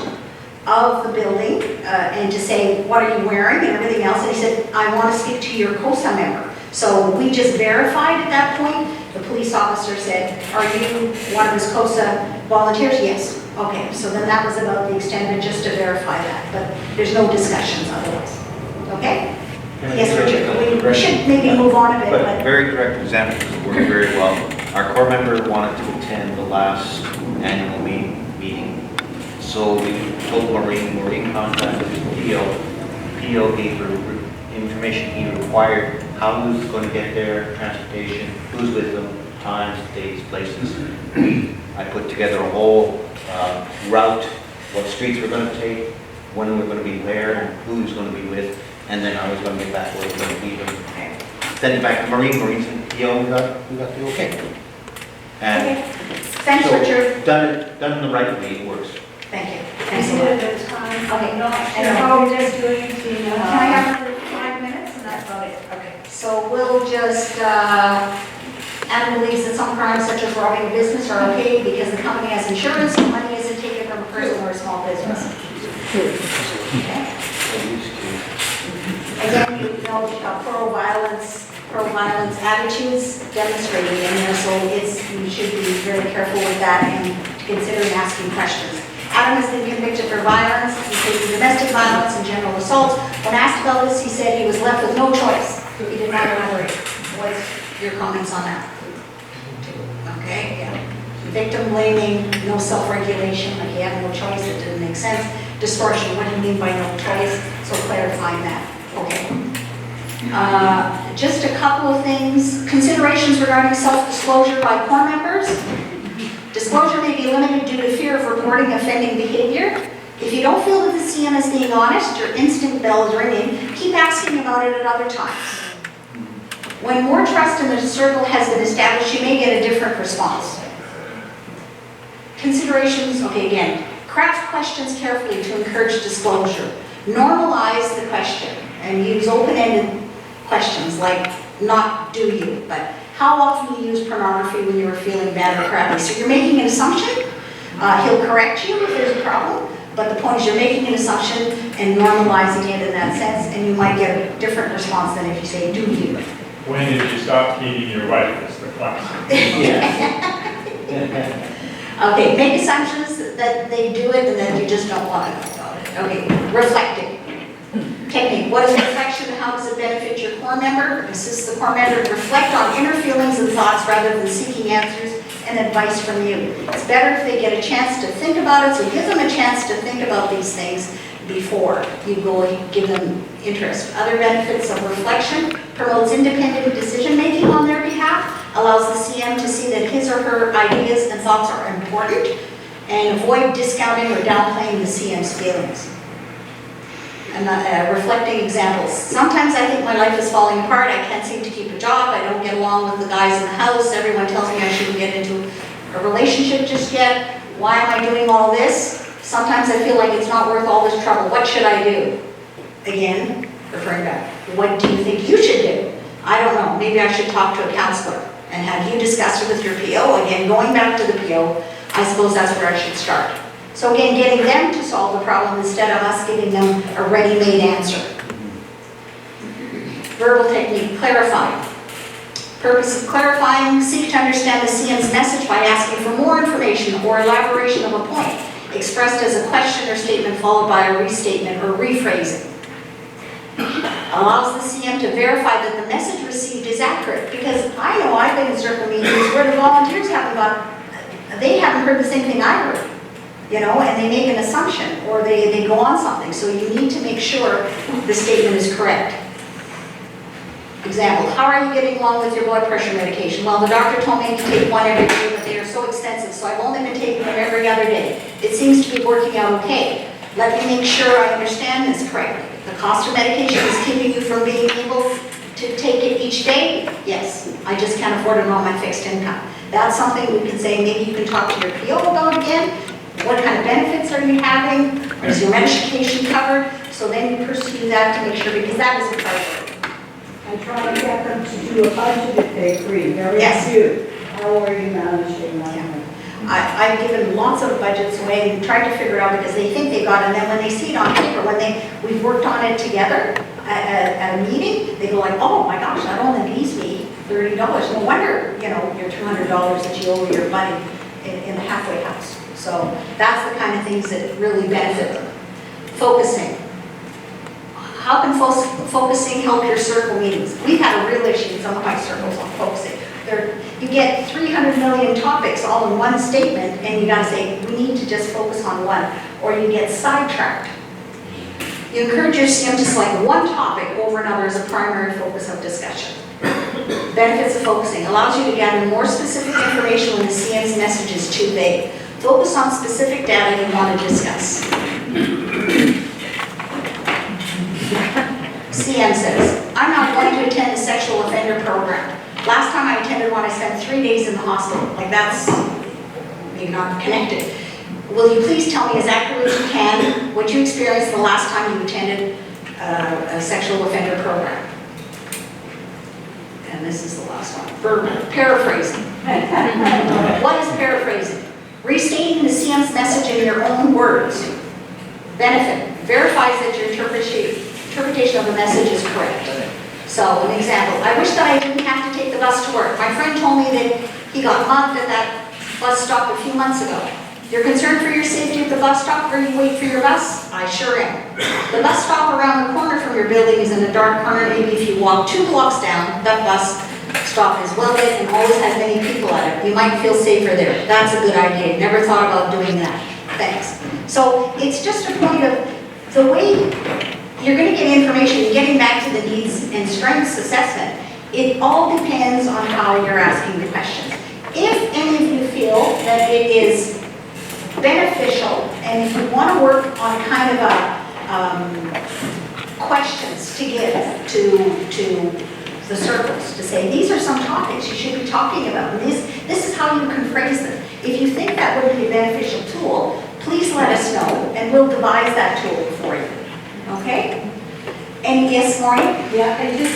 of the building and to say, what are you wearing and everything else. And he said, I want to speak to your CoSA member. So we just verified at that point. The police officer said, are you one of his CoSA volunteers? Yes. Okay, so then that was about the extent of it, just to verify that. But there's no discussions otherwise. Okay? Yes, Richard, we should maybe move on a bit, But but very direct examples work very well. Our core member wanted to attend the last annual meeting. So we told Maureen contacted his PO. PO gave her information he required, how he was going to get there, transportation, who's with them, times, dates, places. I put together a whole route, what streets we're going to take, when we're going to be where, and who he's going to be with, and then I was going to get back where we're going to be. Send it back to Maureen. Maureen said, PO, we got the okay. And thanks, so, Richard. done in the right way, it works. Thank you. Thanks a lot. Okay, no, and how we're just doing, Tina. Can I have another 5 minutes and that's about it? Okay. So we'll just, Adam believes that some crimes such as robbing a business are okay because the company has insurance and money isn't taken from a person or a small business. Okay. Again, you know, pro-violence attitudes demonstrated in there, so you should be very careful with that and consider asking questions. Adam has been convicted for violence, including domestic violence and general assault. When asked about this, he said he was left with no choice. He did not elaborate. What's your comments on that? Okay, yeah. Victim blaming, no self-regulation, like he had no choice, it didn't make sense. Distortion, what do you mean by no choice? So clarifying that. Okay. Just a couple of things. Considerations regarding self-disclosure by core members. Disclosure may be limited due to fear of reporting offending behavior. If you don't feel that the CM is being honest, your instinct bell is ringing, keep asking about it at other times. When more trust in the circle has been established, you may get a different response. Considerations, okay, again, craft questions carefully to encourage disclosure. Normalize the question and use open-ended questions like, not do you, but how often do you use pornography when you're feeling bad or crappy? So you're making an assumption. He'll correct you if there's a problem, But the point is you're making an assumption and normalizing it in that sense, and you might get a different response than if you say, do you? When did you stop feeding your wife is the question. Okay, make assumptions that they do it and that you just don't want to know about it. Okay, reflecting. Technique, what is reflection and how does it benefit your core member? Assist the core member to reflect on inner feelings and thoughts rather than seeking answers and advice from you. It's better if they get a chance to think about it, so give them a chance to think about these things before you go and give them interest. Other benefits of reflection: promotes independent decision-making on their behalf, allows the CM to see that his or her ideas and thoughts are important, and avoid discounting or downplaying the CM's feelings. And reflecting examples. Sometimes I think my life is falling apart. I can't seem to keep a job. I don't get along with the guys in the house. Everyone tells me I shouldn't get into a relationship just yet. Why am I doing all this? Sometimes I feel like it's not worth all this trouble. What should I do? Again, referring back. What do you think you should do? I don't know. Maybe I should talk to a counselor and have you discuss it with your PO. Again, going back to the PO, I suppose that's where I should start. So again, getting them to solve the problem instead of us giving them a ready-made answer. Verbal technique, clarifying. Purpose of clarifying: seek to understand the CM's message by asking for more information or elaboration of a point, expressed as a question or statement followed by a restatement or rephrasing. Allows the CM to verify that the message received is accurate, because I know I've been in circle meetings where the volunteers they haven't heard the same thing I heard. You know, and they make an assumption or they go on something. So you need to make sure the statement is correct. Example, how are you getting along with your blood pressure medication? Well, the doctor told me to take one every day, but they are so expensive, so I've only been taking them every other day. It seems to be working out okay. Let me make sure I understand this correctly. The cost of medication is keeping you from being able to take it each day? Yes, I just can't afford it on my fixed income. That's something we can say, maybe you can talk to your PO about again. What kind of benefits are you having? Is your medication covered? So then you pursue that to make sure, because that is a priority. And try to get them to do a budget if they agree, very Yes. few. How are you managing that? I've given lots of budgets away and tried to figure it out because they think they got it, and then when they see it on paper, we've worked on it together at a meeting, they go like, oh my gosh, that only leaves me $30. No wonder, you know, your $200 that you owe your money in the halfway house. So that's the kind of things that really benefit them. Focusing. How can focusing help your circle meetings? We've had a real issue in some of my circles on focusing. You get 300 million topics all in one statement, and you gotta say, we need to just focus on one, or you get sidetracked. You encourage your CM to select one topic over another as a primary focus of discussion. Benefits of focusing. Allows you to gather more specific information when the CM's message is too vague. Focus on specific data you want to discuss. CM says, I'm not going to attend the sexual offender program. Last time I attended one, I spent 3 days in the hospital. Like, that's maybe not connected. Will you please tell me as accurately as you can what you experienced the last time you attended a sexual offender program? And this is the last one. Paraphrasing. What is paraphrasing? Restating the CM's message in your own words. Benefit. Verifies that your interpretation of the message is correct. So, an example. I wish that I didn't have to take the bus to work. My friend told me that he got mugged at that bus stop a few months ago. You're concerned for your safety at the bus stop where you wait for your bus? I sure am. The bus stop around the corner from your building is in a dark corner. Maybe if you walk 2 blocks down, that bus stop is well lit and always has many people at it. You might feel safer there. That's a good idea. Never thought about doing that. Thanks. So it's just a point of the way you're going to get information, getting back to the needs and strengths assessment. It all depends on how you're asking the questions. If any of you feel that it is beneficial and if you want to work on kind of a questions to give to the circles, to say these are some topics you should be talking about, and this is how you can phrase them. If you think that would be a beneficial tool, please let us know and we'll devise that tool for you. Okay? And yes, Maureen? Yeah, and just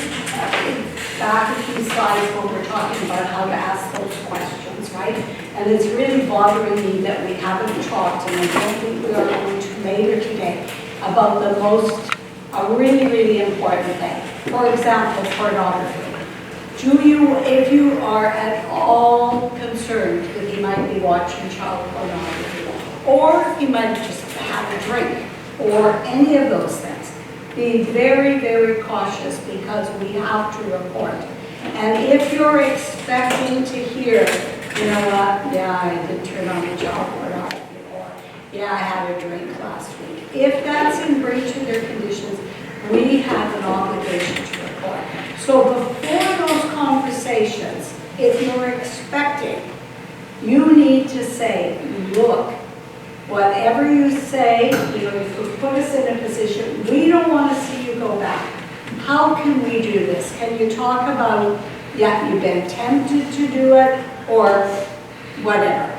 back a few slides when we're talking about how to ask those questions, right? And it's really bothering me that we haven't talked, and I don't think we are going to later today about the a really, really important thing. For example, pornography. If you are at all concerned that he might be watching child pornography, or he might just have a drink, or any of those things, be very, very cautious because we have to report. And if you're expecting to hear, you know what, yeah, I did turn on the child pornography, or yeah, I had a drink last week. If that's in breach of their conditions, we have an obligation to report. So before those conversations, if you're expecting, you need to say, look, whatever you say, you know, if you put us in a position, we don't want to see you go back. How can we do this? Can you talk about, yeah, you've been tempted to do it, or whatever.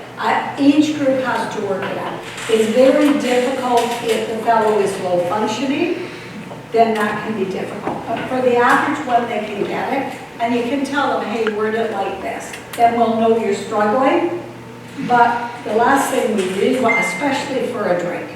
Each group has to work it out. It's very difficult if the fellow is low functioning, then that can be difficult. But for the average one, they can get it, and you can tell them, hey, word it like this. Then we'll know you're struggling. But the last thing we really want, especially for a drink,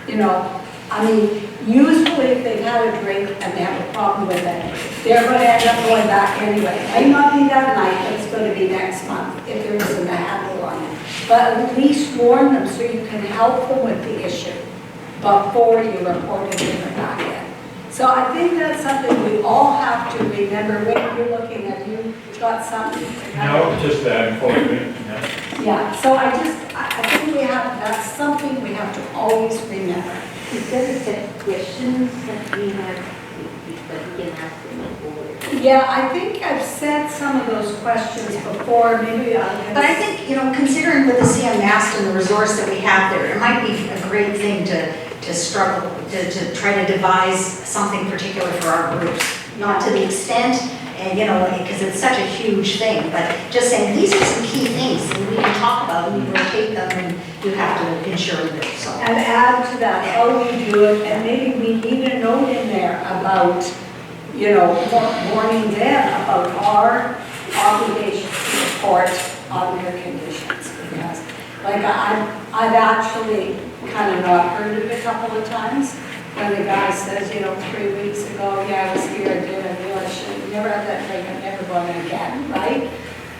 you know, I mean, usually if they've had a drink and they have a problem with it, they're going to end up going back anyway. It may not be that night, but it's going to be next month if there isn't a handle on it. But at least warn them so you can help them with the issue before you report it in the back end. So I think that's something we all have to remember when you're looking at, you got something? No, just that, yeah. Yeah, so I think that's something we have to always remember. Is there a set of questions that we have, that we can ask them before? Yeah, I think I've said some of those questions before, maybe I can. But I think, you know, considering with the CM Mast and the resource that we have there, it might be a great thing to struggle, to try to devise something particular for our groups. Not to the extent, and you know, because it's such a huge thing, but just saying, these are some key things that we can talk about, and we rotate them, and you have to ensure that, so. And add to that, how we do it, and maybe we need a note in there about, you know, warning them about our obligation to report on their conditions. Because, like, I've actually kind of not heard it a couple of times when the guy says, you know, 3 weeks ago, yeah, I was here, I did, I realized I should never have that drink, I'm never going again, right?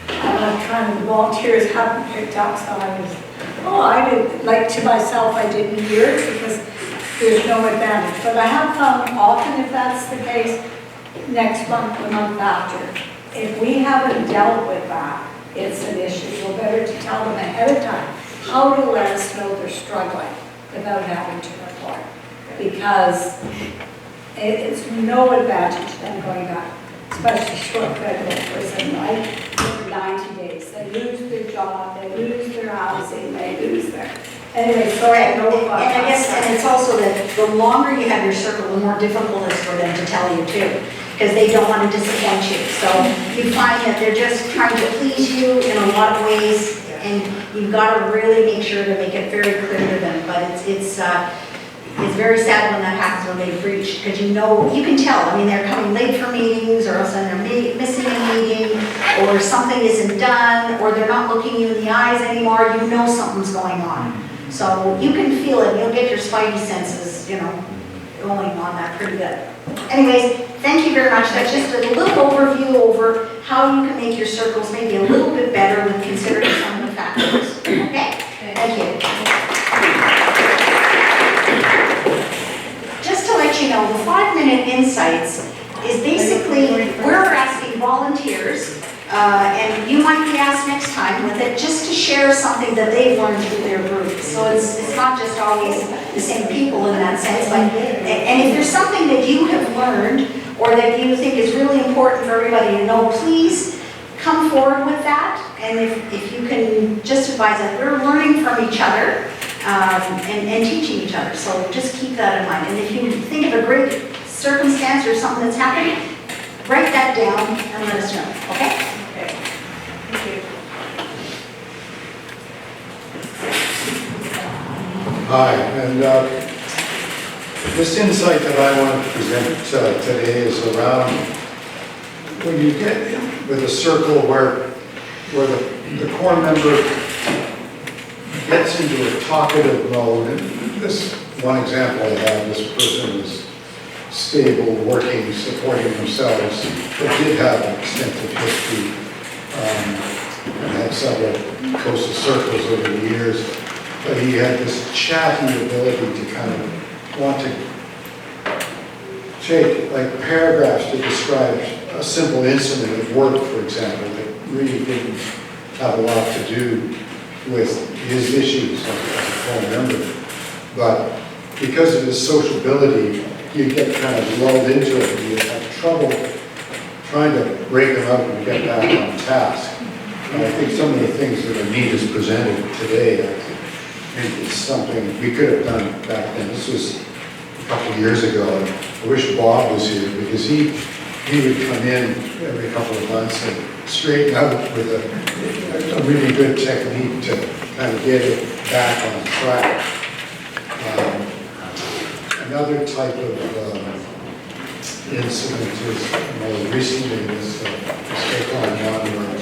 And I'm trying, the volunteers haven't picked up, so I was, I did, like to myself, I didn't hear it because there's no advantage. But I have found often if that's the case, next month, the month after, if we haven't dealt with that, it's an issue. So better to tell them ahead of time how to let us know they're struggling without having to report. Because it's no advantage them going back, especially short federal prison, right? For 90 days. They lose their job, they lose their housing, they lose their... Anyway, sorry, I know about And I guess, and it's also that the longer you have your circle, the more difficult it is for them to tell you too, because they don't want to disappoint you. So you find that they're just trying to please you in a lot of ways, and you've got to really make sure to make it very clear to them. But it's very sad when that happens, when they breach, because you know, you can tell. I mean, they're coming late for meetings, or else they're missing a meeting, or something isn't done, or they're not looking you in the eyes anymore. You know something's going on. So you can feel it. You'll get your spidey senses, you know, going on that pretty good. Anyways, thank you very much. That's just a little overview over how you can make your circles maybe a little bit better with considering some of the factors. Okay? Thank you. Just to let you know, the 5-minute insights is basically, we're asking volunteers, and you might be asked next time with it, just to share something that they've learned through their group. So it's not just always the same people in that sense, but, and if there's something that you have learned, or that you think is really important for everybody to know, please come forward with that. And if you can just advise that we're learning from each other, and teaching each other. So just keep that in mind. And if you think of a great circumstance or something that's happening, write that down and let us know, okay? Okay. Thank you. Hi, and this insight that I want to present today is around when you get with a circle where the core member gets into a talkative mode, and this one example I have, this person was stable, working, supporting themselves, but did have an extensive history, and had several CoSA circles over the years. But he had this chatty ability to kind of want to take like paragraphs to describe a simple incident at work, for example, that really didn't have a lot to do with his issues as a full member. But because of his sociability, you get kind of lulled into it, and you have trouble trying to break him up and get back on task. And I think some of the things that Anita's presented today, I think it's something we could have done back then. This was a couple of years ago. I wish Bob was here, because he would come in every couple of months and straighten out with a really good technique to kind of get it back on track. Another type of incident is more recently this mistake on one where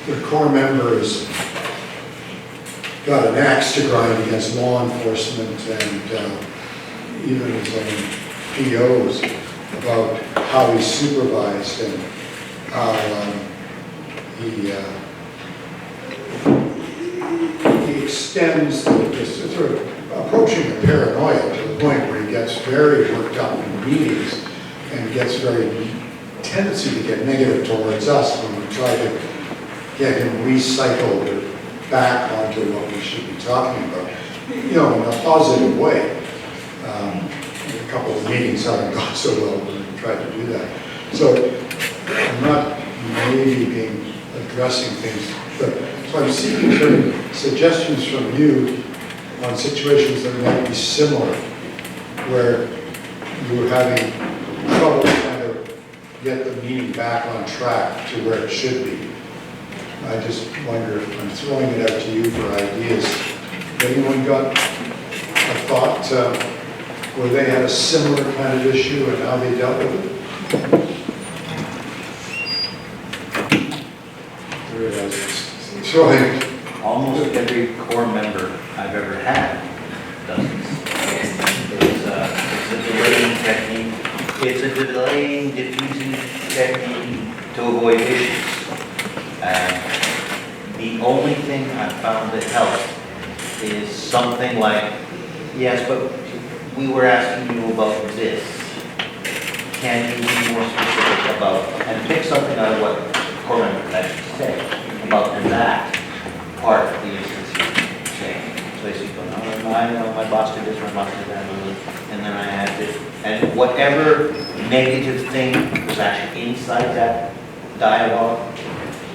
the core members got an axe to grind against law enforcement and even his own POs about how he supervised and how he extends this sort of approaching the paranoia to the point where he gets very worked up in meetings and gets very tendency to get negative towards us when we try to get him recycled or back onto what we should be talking about, you know, in a positive way. A couple of meetings haven't gone so well when we tried to do that. So I'm not maybe addressing things, but so I'm seeking sort of suggestions from you on situations that might be similar, where you were having trouble trying to get the meeting back on track to where it should be. I just wonder if I'm throwing it out to you for ideas. Anyone got a thought where they had a similar kind of issue and how they dealt with it? There it is. Throwing. Almost every core member I've ever had does this. It's a delaying technique. It's a delaying, diffusing technique to avoid issues. The only thing I've found that helps is something like, yes, but we were asking you about this. Can you be more specific about, and pick something out of what the core member actually said about that part of the instance you're saying. So they say, no, I know my boss did this, my boss did that, and then I had this. And whatever negative thing was actually inside that dialogue,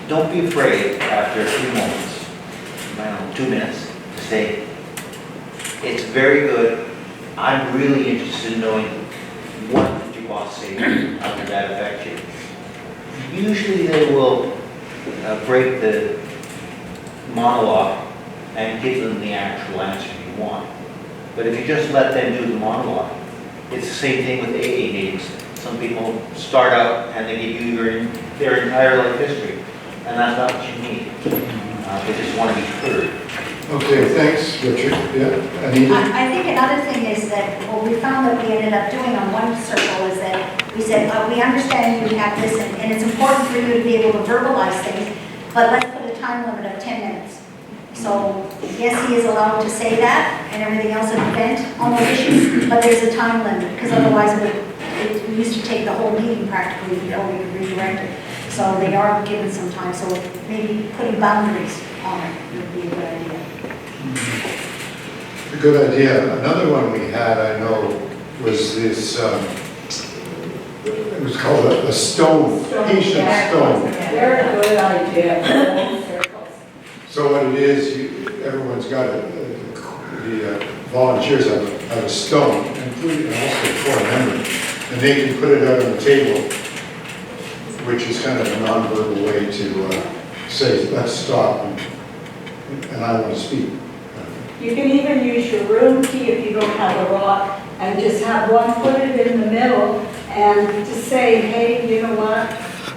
don't be afraid after a few moments, 2 minutes, to say, it's very good. I'm really interested in knowing what did your boss say, how did that affect you? Usually they will break the monologue and give them the actual answer you want. But if you just let them do the monologue, it's the same thing with AA meetings. Some people start out and they give you their entire life history, and that's not what you need. They just want to be heard. Okay, thanks, Richard. Yeah, Anita? I think another thing is that what we found that we ended up doing on one circle is that we said, we understand you have this, and it's important for you to be able to verbalize things, but let's put a time limit of 10 minutes. So, yes, he is allowed to say that, and everything else in event on those issues, but there's a time limit, because otherwise it used to take the whole meeting practically before we could redirect it. So they are given some time, so maybe putting boundaries on it would be a good idea. A good idea. Another one we had, I know, was this, it was called a stone, patient stone. Very good idea. So what it is, everyone's got the volunteers have a stone, including also core member, and they can put it out on the table, which is kind of a nonverbal way to say, let's stop, and I want to speak. You can even use your room key if you don't have a rock, and just have one, put it in the middle, and just say, hey, you know what?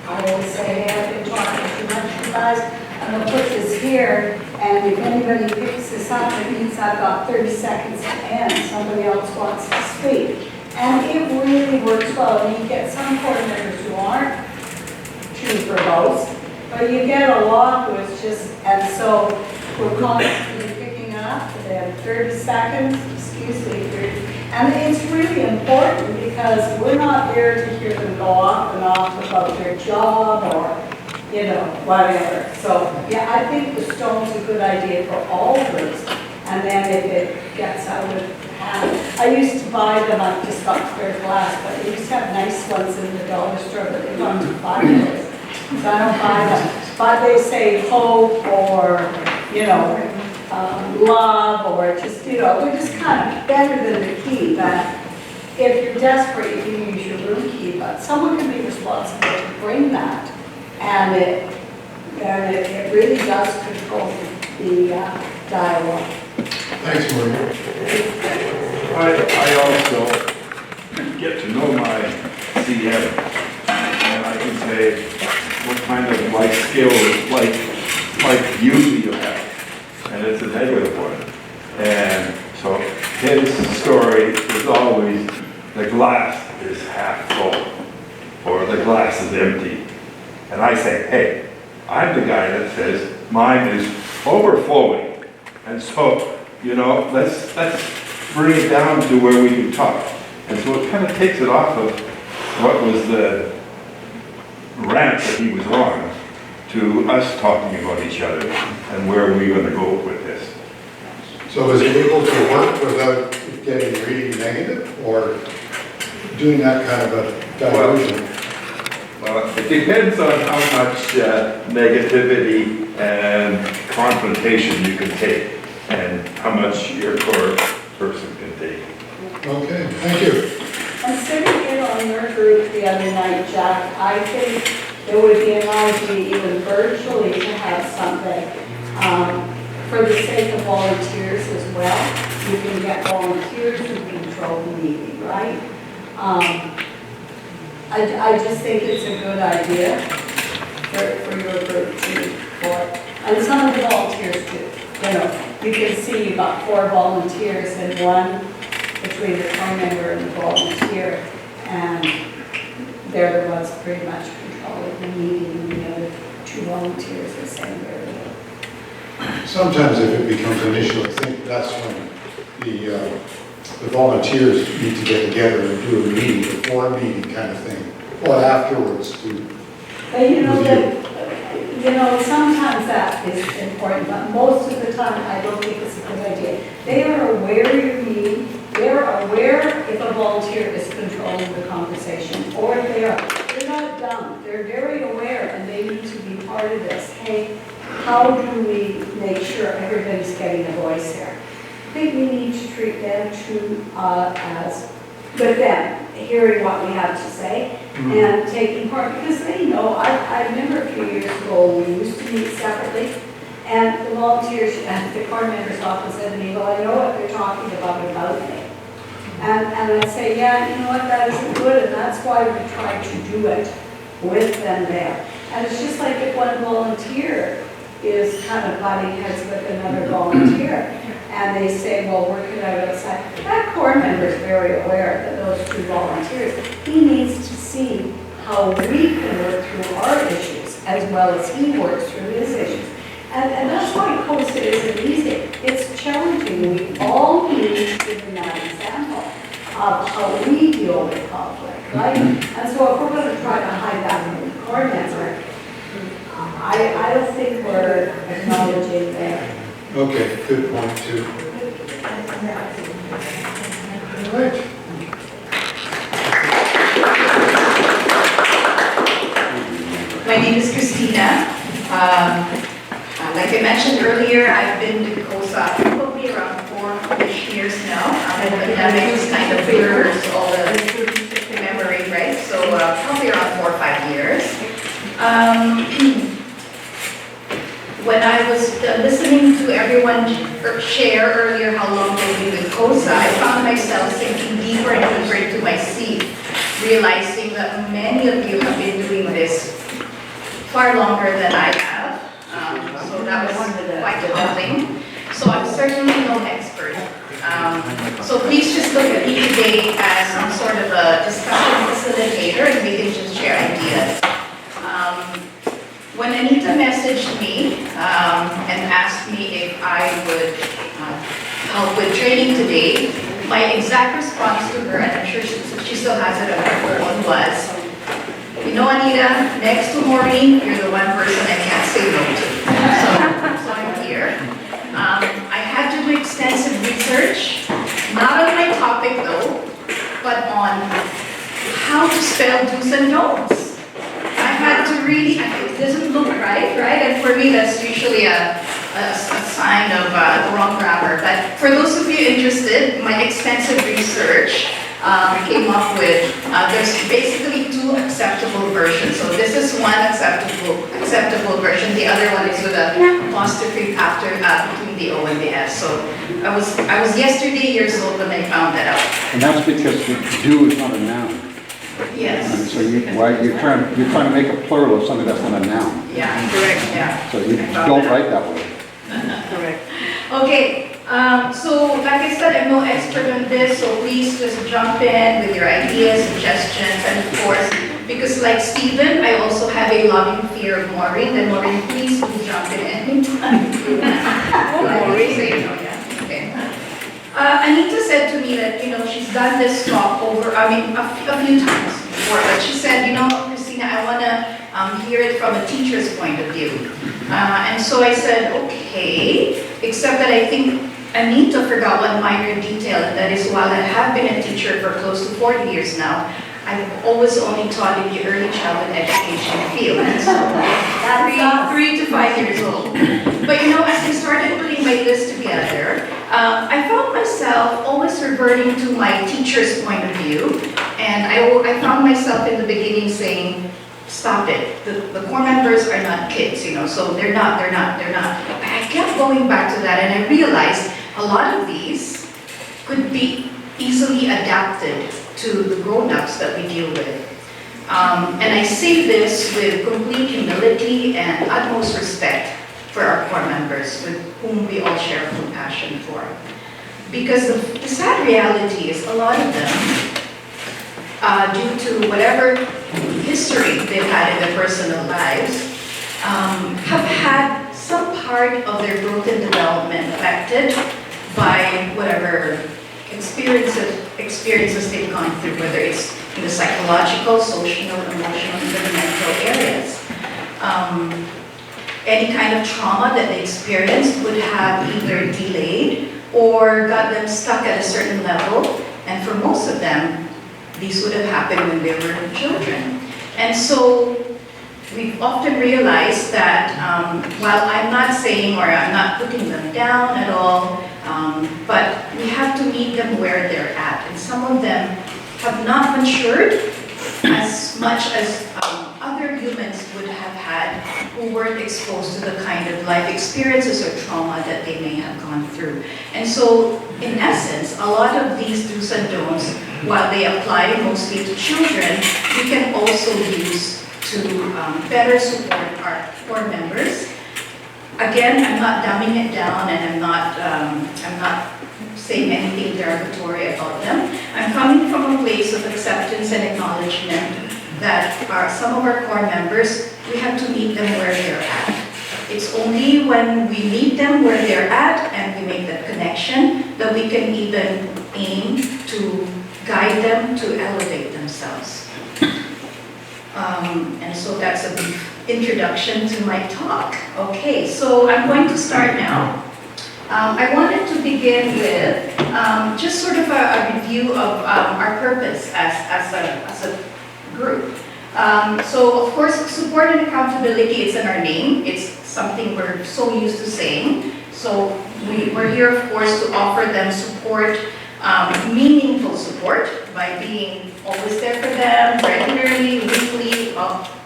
I always say, hey, I've been talking too much, you guys. I'm gonna put this here, and if anybody picks this up, it means I've got 30 seconds to end, somebody else wants to speak. And it really works well, and you get some coordinators who aren't too verbose, but you get a lot who is just, and so we're constantly picking up, they have 30 seconds, excuse me, 30, and it's really important because we're not there to hear them go off and off about their job or, you know, whatever. So, yeah, I think the stone's a good idea for all groups. And then if it gets out of hand, I used to buy them, I've just got clear glass, but they used to have nice ones in the dollar store, but they run to $5. So I don't buy them. But they say hope or, you know, love or just, you know, they're just kind of better than the key. But if you're desperate, you can use your room key, but someone can be responsible to bring that. And it really does control the dialogue. Thanks, Maria. I also get to know my CM, and I can say what kind of life skills, like beauty you have, and it's a negative one. And so his story is always the glass is half full, or the glass is empty. And I say, hey, I'm the guy that says mine is overflowing. And so, you know, let's bring it down to where we can talk. And so it kind of takes it off of what was the rant that he was on to us talking about each other and where are we going to go with this. So is it able to work without getting really negative or doing that kind of a diversion? Well, it depends on how much negativity and confrontation you can take and how much your core person can take. Okay, thank you. And sitting in on your group the other night, Jack, I think it would be an idea even virtually to have something for the sake of volunteers as well. You can get volunteers who control the meeting, right? I just think it's a good idea for your group to for, and some of the volunteers too. You know, you can see you've got 4 volunteers and one between the core member and the volunteer, and they're the ones pretty much controlling the meeting, and the other 2 volunteers are saying very little. Sometimes if it becomes an issue, I think that's when the volunteers need to get together and do a meeting, before a meeting kind of thing, or afterwards to But you know review. that, sometimes that is important, but most of the time, I don't think it's a good idea. They are aware you're meeting, they're aware if a volunteer is controlling the conversation, or if they're not dumb, they're very aware and they need to be part of this. Hey, how do we make sure everybody's getting a voice here? I think we need to treat them too as, with them, hearing what we have to say and taking part, because they know, I remember a few years ago, we used to meet separately, and the volunteers at the core member's office said to me, well, I know what they're talking about me. And I'd say, yeah, you know what, that isn't good, and that's why we try to do it with them there. And it's just like if one volunteer is kind of butting heads with another volunteer, and they say, well, work it out outside. That core member is very aware that those 2 volunteers, he needs to see how we can work through our issues as well as he works through his issues. And that's why CoSA isn't easy. It's challenging. We all need to give them that example of how we deal with conflict, right? And so if we're going to try to hide that from the core member, I don't think we're acknowledging that. Okay, good point too. All right. My name is Christina. Like I mentioned earlier, I've been to CoSA probably around 4-ish years now. And the pandemic just kind of blurs all the memory, right? So probably around 4 or 5 years. When I was listening to everyone share earlier how long they've been with CoSA, I found myself sinking deeper and deeper into my seat, realizing that many of you have been doing this far longer than I have. So that that was quite troubling. So I'm certainly no expert. So please just look at me today as some sort of a discussion facilitator, and we can just share ideas. When Anita messaged me and asked me if I would help with training today, my exact response to her, and I'm sure she still has it on her phone, was, you know, Anita, next to Maureen, you're the one person I can't say no to. So I'm here. I had to do extensive research, not on my topic though, but on how to spell do's and don'ts. I had to really, it doesn't look right? And for me, that's usually a sign of wrong grammar. But for those of you interested, my extensive research came up with, there's basically two acceptable versions. So this is one acceptable version. The other one is with an apostrophe after between the O and the S. So I was yesterday years old when I found that out. And that's because the do is not a noun. Yes. And so you're trying to make a plural of something that's not a noun. Yeah, correct, yeah. So you I found don't that write that way. Correct. Okay, so like I said, I'm no expert on this, so please just jump in with your ideas, suggestions, and of course, because like Stephen, I also have a loving fear of Maureen, then Maureen, please do jump in anytime. Maureen, say no, yeah, okay. Anita said to me that, you know, she's done this talk over, a few times before, but she said, you know, Christina, I want to hear it from a teacher's point of view. And so I said, okay, except that I think Anita forgot one minor detail, and that is while I have been a teacher for close to 40 years now, I've always only taught in the early childhood education field. So that's 3 to 5 years old. But you know, as I started putting my list together, I found myself always reverting to my teacher's point of view. And I found myself in the beginning saying, stop it. The core members are not kids, you know, so they're not. I kept going back to that, and I realized a lot of these could be easily adapted to the grown-ups that we deal with. And I say this with complete humility and utmost respect for our core members, with whom we all share compassion for. Because the sad reality is a lot of them, due to whatever history they've had in their personal lives, have had some part of their growth and development affected by whatever experiences they've gone through, whether it's in the psychological, social, emotional, even mental areas. Any kind of trauma that they experienced would have either delayed or got them stuck at a certain level, and for most of them, these would have happened when they were children. And so we've often realized that while I'm not saying, or I'm not putting them down at all, but we have to meet them where they're at. And some of them have not matured as much as other humans would have had who weren't exposed to the kind of life experiences or trauma that they may have gone through. And so, in essence, a lot of these do's and don'ts, while they apply mostly to children, we can also use to better support our core members. Again, I'm not dumbing it down, and I'm not saying anything derogatory about them. I'm coming from a place of acceptance and acknowledgement that some of our core members, we have to meet them where they're at. It's only when we meet them where they're at and we make that connection that we can even aim to guide them to elevate themselves. And so that's a brief introduction to my talk. Okay, so I'm going to start now. I wanted to begin with just sort of a review of our purpose as a group. So of course, support and accountability is in our name. It's something we're so used to saying. So we're here, of course, to offer them support, meaningful support, by being always there for them, regularly, weekly,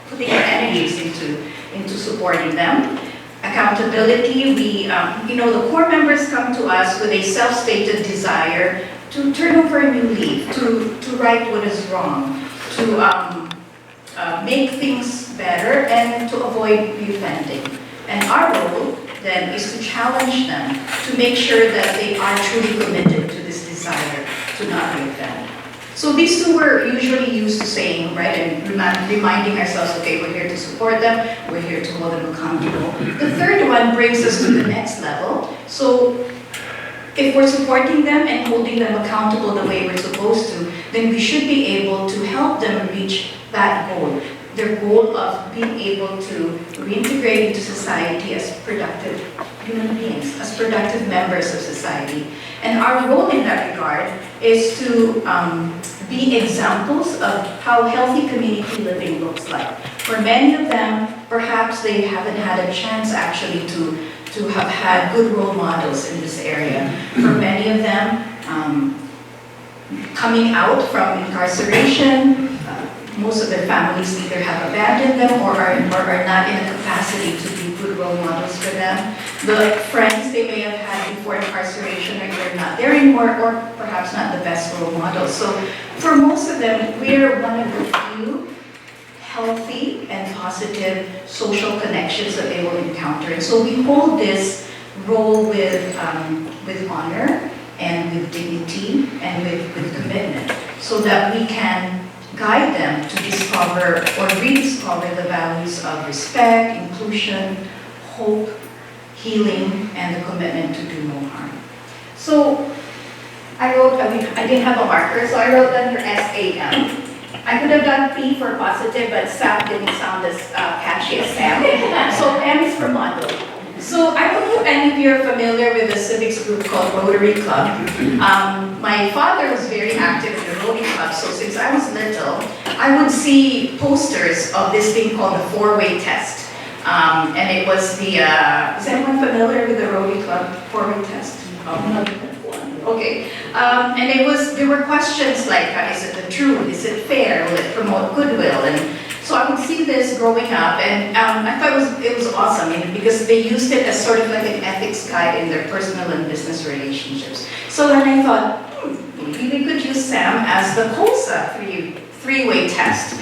putting our energies into supporting them. Accountability, the core members come to us with a self-stated desire to turn over a new leaf, to right what is wrong, to make things better, and to avoid reoffending. And our role then is to challenge them to make sure that they are truly committed to this desire to not reoffend. So these two were usually used to saying, right, and reminding ourselves, okay, we're here to support them, we're here to hold them accountable. The third one brings us to the next level. So if we're supporting them and holding them accountable the way we're supposed to, then we should be able to help them reach that goal. Their goal of being able to reintegrate into society as productive human beings, as productive members of society. And our role in that regard is to be examples of how healthy community living looks like. For many of them, perhaps they haven't had a chance actually to have had good role models in this area. For many of them, coming out from incarceration, most of their families either have abandoned them or are not in a capacity to be good role models for them. The friends they may have had before incarceration are not there anymore, or perhaps not the best role models. So for most of them, we're one of the few healthy and positive social connections that they will encounter. And so we hold this role with honor and with dignity and with commitment, so that we can guide them to discover or rediscover the values of respect, inclusion, hope, healing, and the commitment to do no harm. So I didn't have a marker, so I wrote down here SAM. I could have done P for positive, but SAM didn't sound as catchy as Sam. So M is for model. So I don't know if any of you are familiar with a civics group called Rotary Club. My father was very active in the Rotary Club, so since I was little, I would see posters of this thing called the four-way test. And it was the, is anyone familiar with the Rotary Club four-way test? Okay. And there were questions like, is it the truth? Is it fair? Will it promote goodwill? And so I would see this growing up, and I thought it was awesome, because they used it as sort of like an ethics guide in their personal and business relationships. So then I thought, maybe we could use SAM as the CoSA three-way test.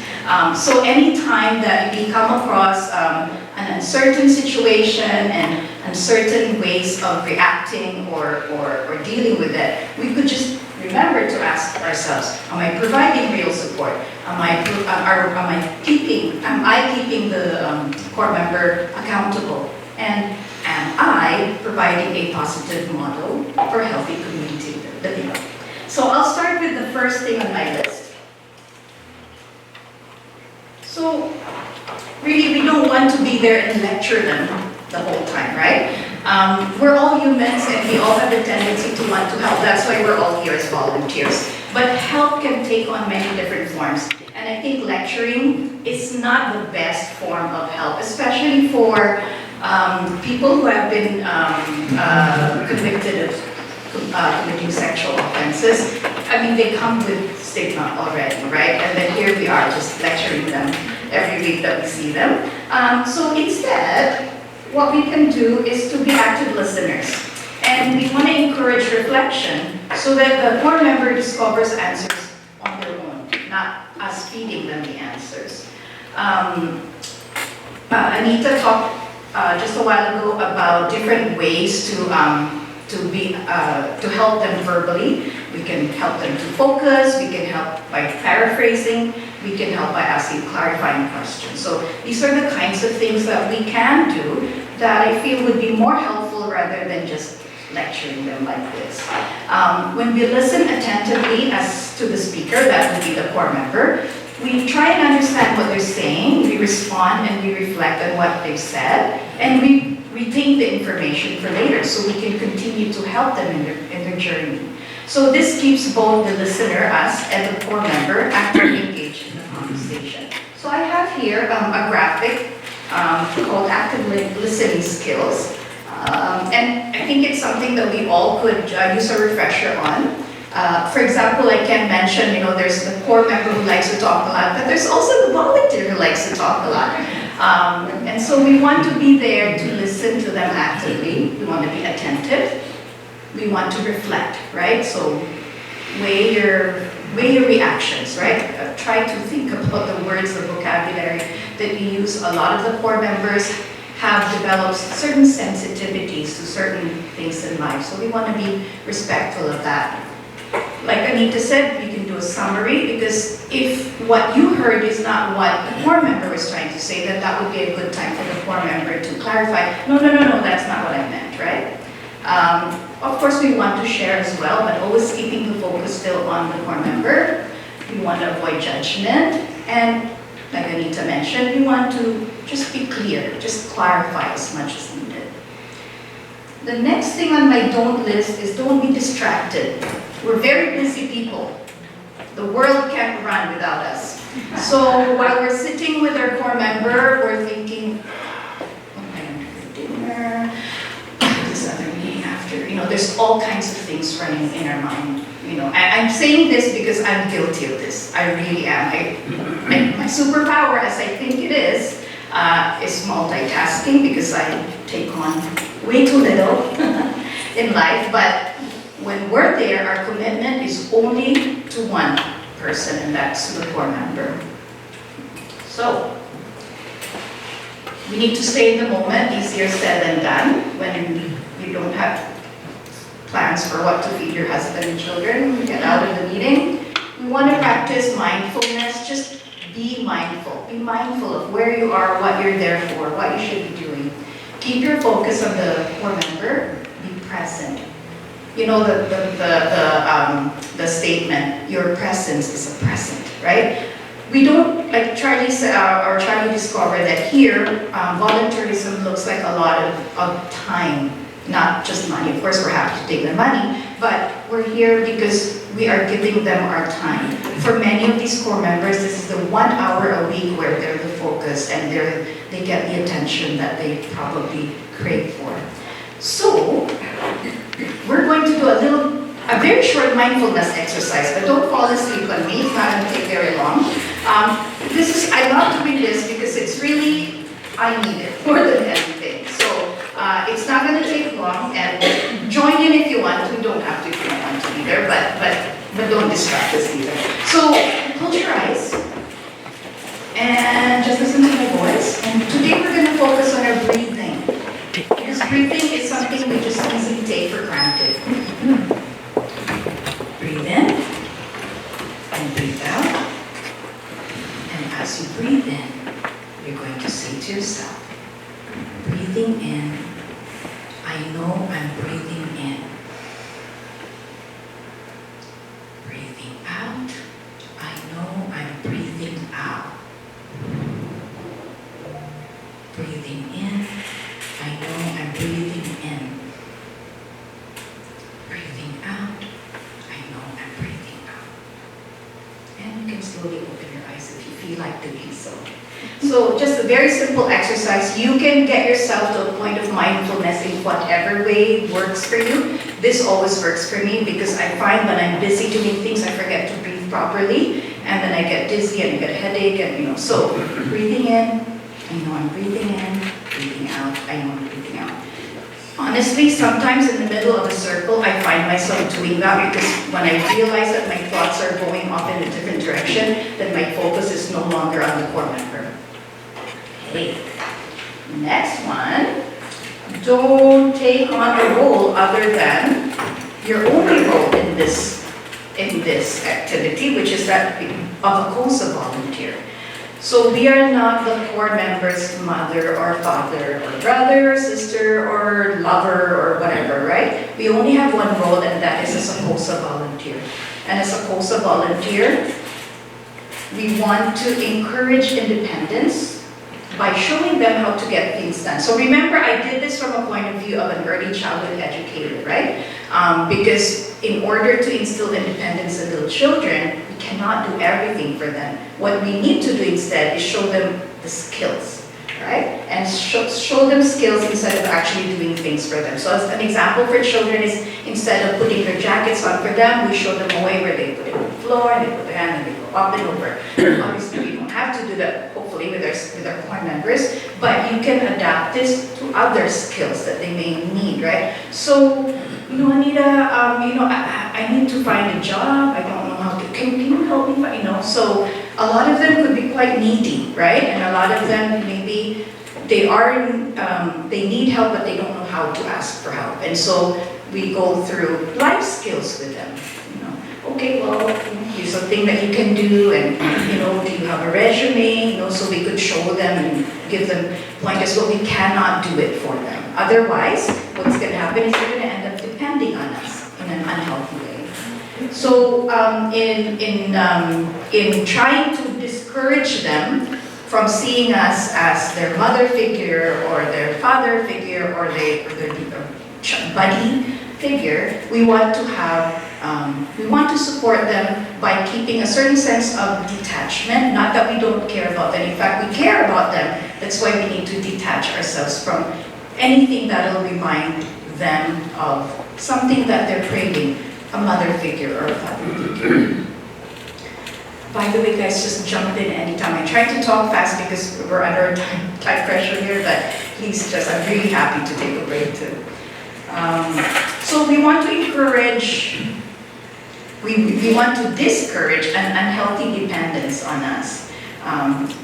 So anytime that you come across an uncertain situation and uncertain ways of reacting or dealing with it, we could just remember to ask ourselves, am I providing real support? Am I keeping the core member accountable? And am I providing a positive model for healthy community living? So I'll start with the first thing on my list. So really, we don't want to be there and lecture them the whole time, right? We're all humans and we all have a tendency to want to help. That's why we're all here as volunteers. But help can take on many different forms. And I think lecturing is not the best form of help, especially for people who have been convicted of committing sexual offenses. I mean, they come with stigma already, right? And then here we are just lecturing them every week that we see them. So instead, what we can do is to be active listeners. And we want to encourage reflection so that the core member discovers answers on their own, not us feeding them the answers. Anita talked just a while ago about different ways to help them verbally. We can help them to focus, we can help by paraphrasing, we can help by asking clarifying questions. So these are the kinds of things that we can do that I feel would be more helpful rather than just lecturing them like this. When we listen attentively as to the speaker, that would be the core member, we try and understand what they're saying, we respond and we reflect on what they've said, and we retain the information for later so we can continue to help them in their journey. So this keeps both the listener, us, and the core member actively engaged in the conversation. So I have here a graphic called Active Listening Skills. And I think it's something that we all could use a refresher on. For example, I can mention, there's the core member who likes to talk a lot, but there's also the volunteer who likes to talk a lot. And so we want to be there to listen to them actively. We want to be attentive. We want to reflect, right? So weigh your reactions, right? Try to think about the words, the vocabulary that you use. A lot of the core members have developed certain sensitivities to certain things in life. So we want to be respectful of that. Like Anita said, you can do a summary, because if what you heard is not what the core member was trying to say, then that would be a good time for the core member to clarify, no, that's not what I meant, right? Of course, we want to share as well, but always keeping the focus still on the core member. We want to avoid judgment, and like Anita mentioned, we want to just be clear, just clarify as much as needed. The next thing on my don't list is don't be distracted. We're very busy people. The world can't run without us. So while we're sitting with our core member, we're thinking, what am I going to do for dinner? This other meeting after, there's all kinds of things running in our mind. I'm saying this because I'm guilty of this. I really am. My superpower, as I think it is multitasking, because I take on way too little in life. But when we're there, our commitment is only to one person, and that's the core member. So we need to stay in the moment. Easier said than done when you don't have plans for what to feed your husband and children. You get out of the meeting. We want to practice mindfulness. Just be mindful. Be mindful of where you are, what you're there for, what you should be doing. Keep your focus on the core member. Be present. The statement, your presence is a present, right? We don't, like Charlie said, or Charlie discovered that here, volunteerism looks like a lot of time, not just money. Of course, we're happy to take the money, but we're here because we are giving them our time. For many of these core members, this is the 1 hour a week where they're the focus and they get the attention that they probably crave for. So, we're going to do a very short mindfulness exercise, but don't fall asleep on me, it's not going to take very long. I love doing this because it's really, I need it more than anything. So, it's not going to take long, and join in if you want to, don't have to if you don't want to either, but don't distract us either. So, close your eyes, and just listen to my voice, and today we're going to focus on our breathing. Because breathing is something we just easily take for granted. Breathe in and breathe out. And as you breathe in, you're going to say to yourself, breathing in, I know I'm breathing in. Breathing out, I know I'm breathing out. Breathing in, I know I'm breathing in. Breathing out, I know I'm breathing out. And you can slowly open your eyes if you feel like doing so. So just a very simple exercise. You can get yourself to a point of mindfulness in whatever way works for you. This always works for me because I find when I'm busy doing things, I forget to breathe properly, and then I get dizzy and I get a headache, and so breathing in, I know I'm breathing in. Breathing out, I know I'm breathing out. Honestly, sometimes in the middle of a circle, I find myself doing that because when I realize that my thoughts are going off in a different direction, then my focus is no longer on the core member. Okay. Next one, don't take on a role other than your only role in this activity, which is that of a CoSA volunteer. So we are not the core member's mother or father or brother or sister or lover or whatever, right? We only have one role, and that is as a CoSA volunteer. And as a CoSA volunteer, we want to encourage independence by showing them how to get things done. So remember, I did this from a point of view of an early childhood educator, right? Because in order to instill independence in little children, we cannot do everything for them. What we need to do instead is show them the skills, right? And show them skills instead of actually doing things for them. So as an example for children is, instead of putting their jackets on for them, we show them a way where they put it on the floor, and they put their hand and they go up and over. Obviously, we don't have to do that, hopefully, with our core members, but you can adapt this to other skills that they may need, right? So, Anita, I need to find a job. I don't know how to. Can you help me? So a lot of them could be quite needy, right? And a lot of them maybe they are they need help, but they don't know how to ask for help. And so we go through life skills with them. You know, okay, well, here's a thing that you can do, and you know, do you have a resume? You know, so we could show them and give them pointers, but we cannot do it for them. Otherwise, what's going to happen is they're going to end up depending on us in an unhealthy way. So in trying to discourage them from seeing us as their mother figure or their father figure or their buddy figure, we want to support them by keeping a certain sense of detachment. Not that we don't care about them. In fact, we care about them. That's why we need to detach ourselves from anything that will remind them of something that they're craving, a mother figure or a father figure. By the way, guys, just jump in anytime. I try to talk fast because we're under time pressure here, but please I'm really happy to take a break too. So we want to encourage, we want to discourage an unhealthy dependence on us.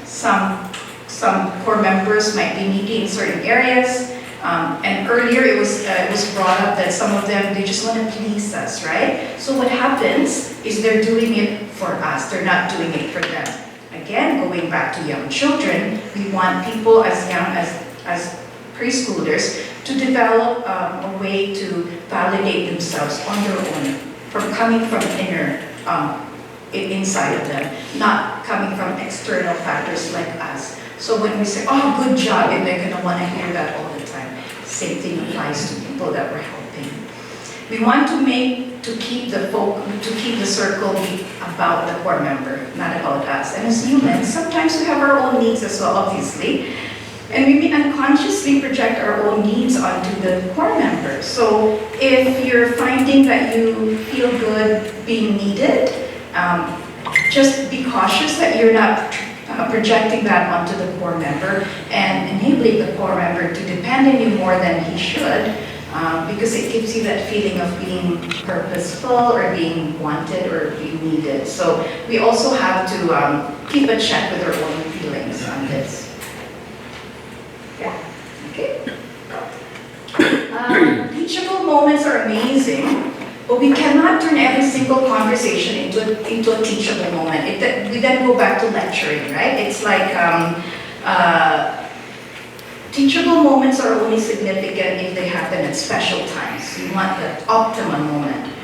Some core members might be needy in certain areas. And earlier it was brought up that some of them, they just want to please us, right? So what happens is they're doing it for us. They're not doing it for them. Again, going back to young children, we want people as young as preschoolers to develop a way to validate themselves on their own, from coming from inner, inside of them, not coming from external factors like us. So when we say, oh, good job, and they're going to want to hear that all the time. Same thing applies to people that we're helping. We want to keep the circle be about the core member, not about us. And as humans, sometimes we have our own needs as well, obviously. And we may unconsciously project our own needs onto the core member. So if you're finding that you feel good being needed, just be cautious that you're not projecting that onto the core member and enabling the core member to depend on you more than he should, because it gives you that feeling of being purposeful or being wanted or being needed. So we also have to keep a check with our own feelings on this. Yeah. Okay. Teachable moments are amazing, but we cannot turn every single conversation into a teachable moment. We then go back to lecturing, right? It's like teachable moments are only significant if they happen at special times. You want the optimum moment.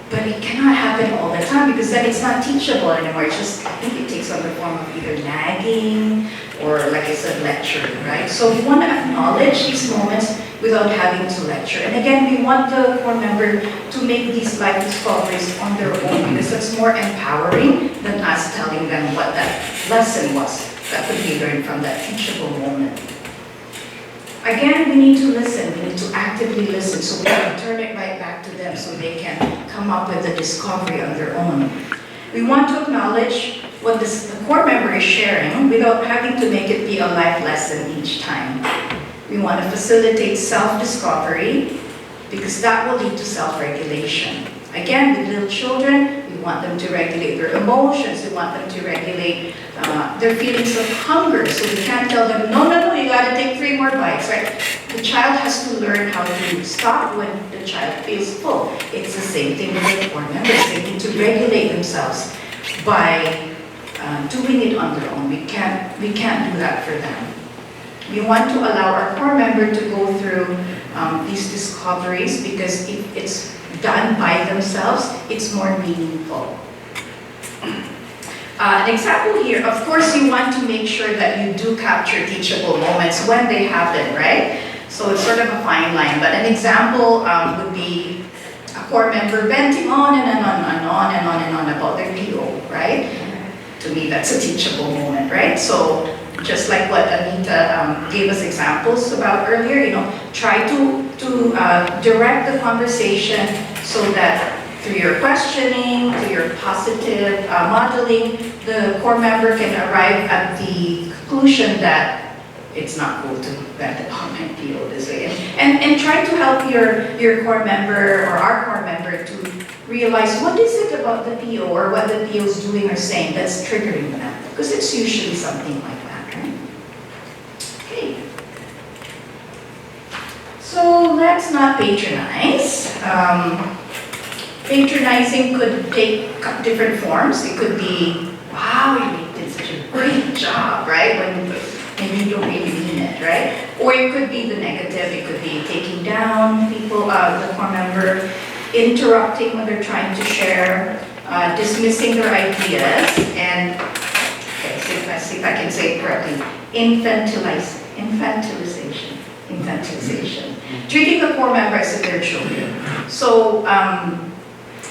But it cannot happen all the time because then it's not teachable anymore. It's just, I think it takes on the form of either nagging or, like I said, lecturing, right? So we want to acknowledge these moments without having to lecture. And again, we want the core member to make these life discoveries on their own because it's more empowering than us telling them what that lesson was that could be learned from that teachable moment. Again, we need to listen. We need to actively listen so we can turn it right back to them so they can come up with a discovery on their own. We want to acknowledge what the core member is sharing without having to make it be a life lesson each time. We want to facilitate self-discovery because that will lead to self-regulation. Again, with little children, we want them to regulate their emotions. We want them to regulate their feelings of hunger. So we can't tell them, no, you got to take 3 more bites, right? The child has to learn how to stop when the child feels full. It's the same thing with the core members. They need to regulate themselves by doing it on their own. We can't do that for them. We want to allow our core member to go through these discoveries because if it's done by themselves, it's more meaningful. An example here, of course, you want to make sure that you do capture teachable moments when they happen, right? So it's sort of a fine line, but an example would be a core member venting on and on and on and on and on about their PO, right? To me, that's a teachable moment, right? So just like what Anita gave us examples about earlier, try to direct the conversation so that through your questioning, through your positive modeling, the core member can arrive at the conclusion that it's not cool to vent on my PO this way. And try to help your core member or our core member to realize what is it about the PO or what the PO is doing or saying that's triggering them. Because it's usually something like that, right? Okay. So let's not patronize. Patronizing could take different forms. It could be, wow, you did such a great job, right? When maybe you don't really mean it, right? Or it could be the negative. It could be taking down people, the core member, interrupting when they're trying to share, dismissing their ideas, and, okay, so let's see if I can say it correctly, infantilization. Treating the core member as if they're children. So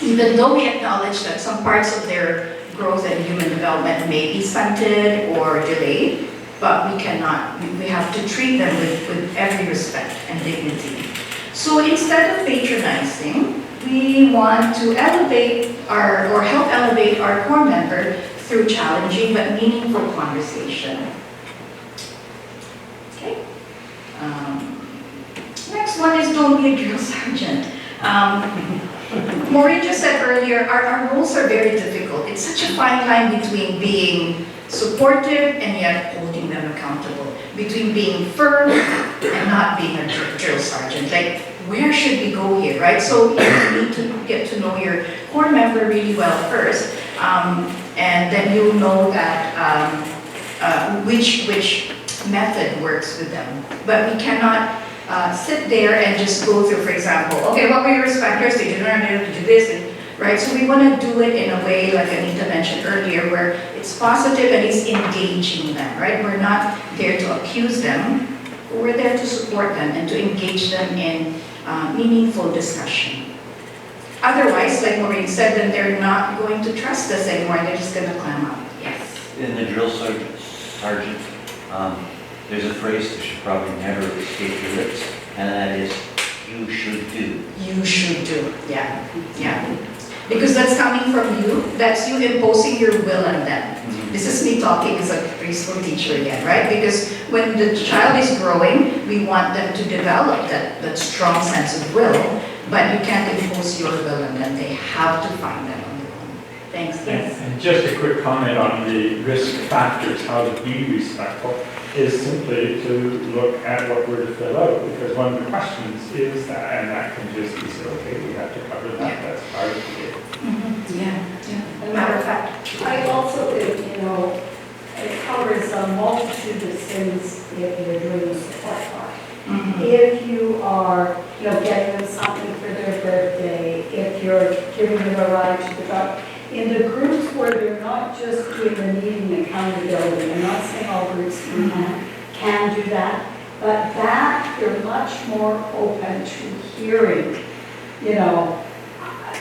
even though we acknowledge that some parts of their growth and human development may be stunted or delayed, but we have to treat them with every respect and dignity. So instead of patronizing, we want to elevate or help elevate our core member through challenging but meaningful conversation. Okay. Next one is don't be a drill sergeant. Maureen just said earlier, our roles are very difficult. It's such a fine line between being supportive and yet holding them accountable, between being firm and not being a drill sergeant. Like, where should we go here, right? So you need to get to know your core member really well first, and then you'll know that which method works with them. But we cannot sit there and just go through, for example, okay, what were your respecters? They didn't learn how to do this, right? So we want to do it in a way, like Anita mentioned earlier, where it's positive and it's engaging them, right? We're not there to accuse them, but we're there to support them and to engage them in meaningful discussion. Otherwise, like Maureen said, then they're not going to trust us anymore. They're just going to clam up. Yes. In the drill sergeant, there's a phrase that should probably never escape your lips, and that is, you should do. You should do, yeah, yeah. Because that's coming from you, that's you imposing your will on them. This is me talking as a preschool teacher again, right? Because when the child is growing, we want them to develop that strong sense of will, but you can't impose your will on them. They have to find that on their own. Thanks. Yes. And just a quick comment on the risk factors, how to be respectful, is simply to look at what we're to fill out, because one of the questions is that, and that can just be said, okay, we have to cover that, that's part of the game. Yeah, yeah. As a matter of fact, I also think, it covers a multitude of things if you're doing a support part. If you are, getting them something for their birthday, if you're giving them a ride to the doctor, in the groups where they're not just doing the needing accountability, I'm not saying all groups can do that, but that they're much more open to hearing,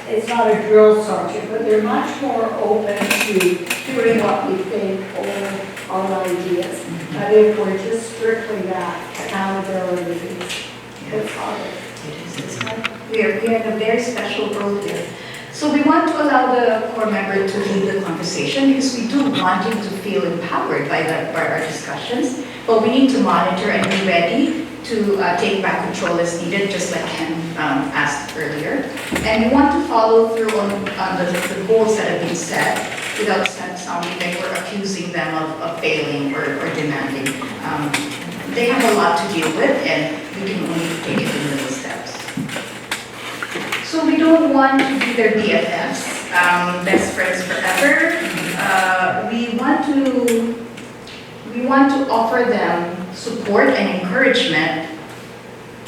it's not a drill sergeant, but they're much more open to hearing what we think or our ideas. But if we're just strictly that, accountability it's harder. it is, it's hard. We're in a very special role here. So we want to allow the core member to lead the conversation because we do want him to feel empowered by our discussions, but we need to monitor and be ready to take back control as needed, just like Ken asked earlier. And we want to follow through on the goals that have been set without sounding like we're accusing them of failing or demanding. They have a lot to deal with, and we can only take it in little steps. So we don't want to be their BFFs, best friends forever. We want to offer them support and encouragement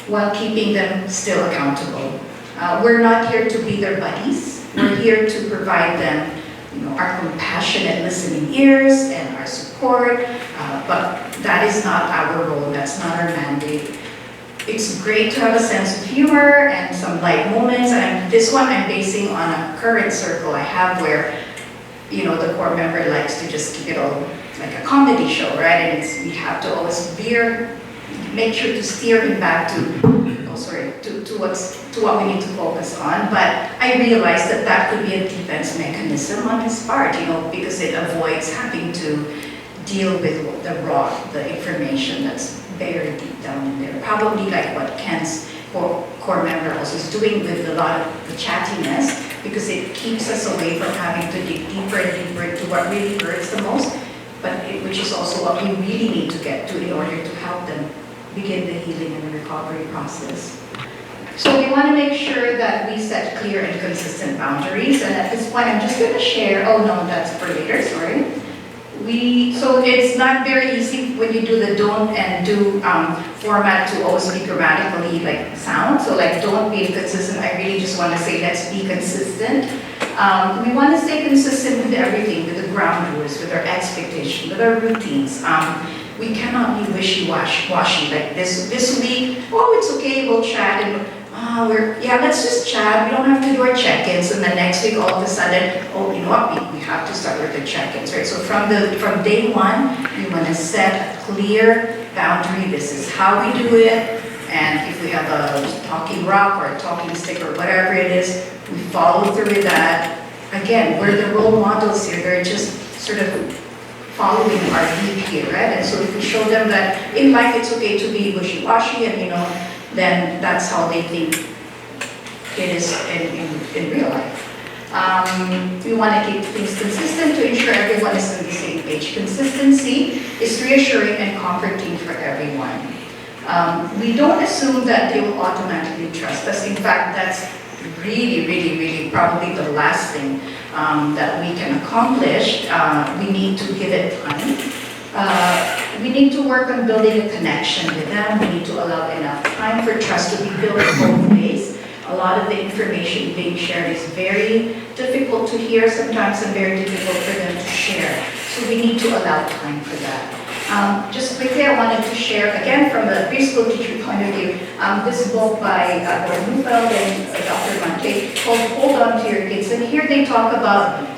while keeping them still accountable. We're not here to be their buddies. We're here to provide them, our compassionate listening ears and our support. But that is not our role. That's not our mandate. It's great to have a sense of humor and some light moments. And this one I'm basing on a current circle I have where, the core member likes to just keep it all like a comedy show, right? And we have to always make sure to steer him back to what we need to focus on. But I realized that could be a defense mechanism on his part, because it avoids having to deal with the information that's buried deep down in there. Probably like what Ken's core member also is doing with a lot of the chattiness, because it keeps us away from having to dig deeper and deeper into what really hurts the most, but which is also what we really need to get to in order to help them begin the healing and the recovery process. So we want to make sure that we set clear and consistent boundaries, and at this point, I'm just going to share, oh no, that's for later, sorry. So it's not very easy when you do the don't and do format to always be grammatically like sound. So like don't be inconsistent. I really just want to say let's be consistent. We want to stay consistent with everything, with the ground rules, with our expectations, with our routines. We cannot be wishy-washy like this week. Oh, it's okay, we'll chat and let's just chat. We don't have to do our check-ins, and the next week all of a sudden, oh, you know what? We have to start with the check-ins, right? So from day one, we want to set a clear boundary. This is how we do it, and if we have a talking rock or a talking stick or whatever it is, we follow through with that. Again, we're the role models here. They're just sort of following our lead here, right? And so if we show them that in life it's okay to be wishy-washy, and then that's how they think it is in real life. We want to keep things consistent to ensure everyone is on the same page. Consistency is reassuring and comforting for everyone. We don't assume that they will automatically trust us. In fact, that's really probably the last thing that we can accomplish. We need to give it time. We need to work on building a connection with them. We need to allow enough time for trust to be built both ways. A lot of the information being shared is very difficult to hear sometimes and very difficult for them to share. So we need to allow time for that. Just quickly, I wanted to share, again, from the preschool teacher point of view, this book by Gordon Neufeld and Dr. Monte called Hold On to Your Kids. And here they talk about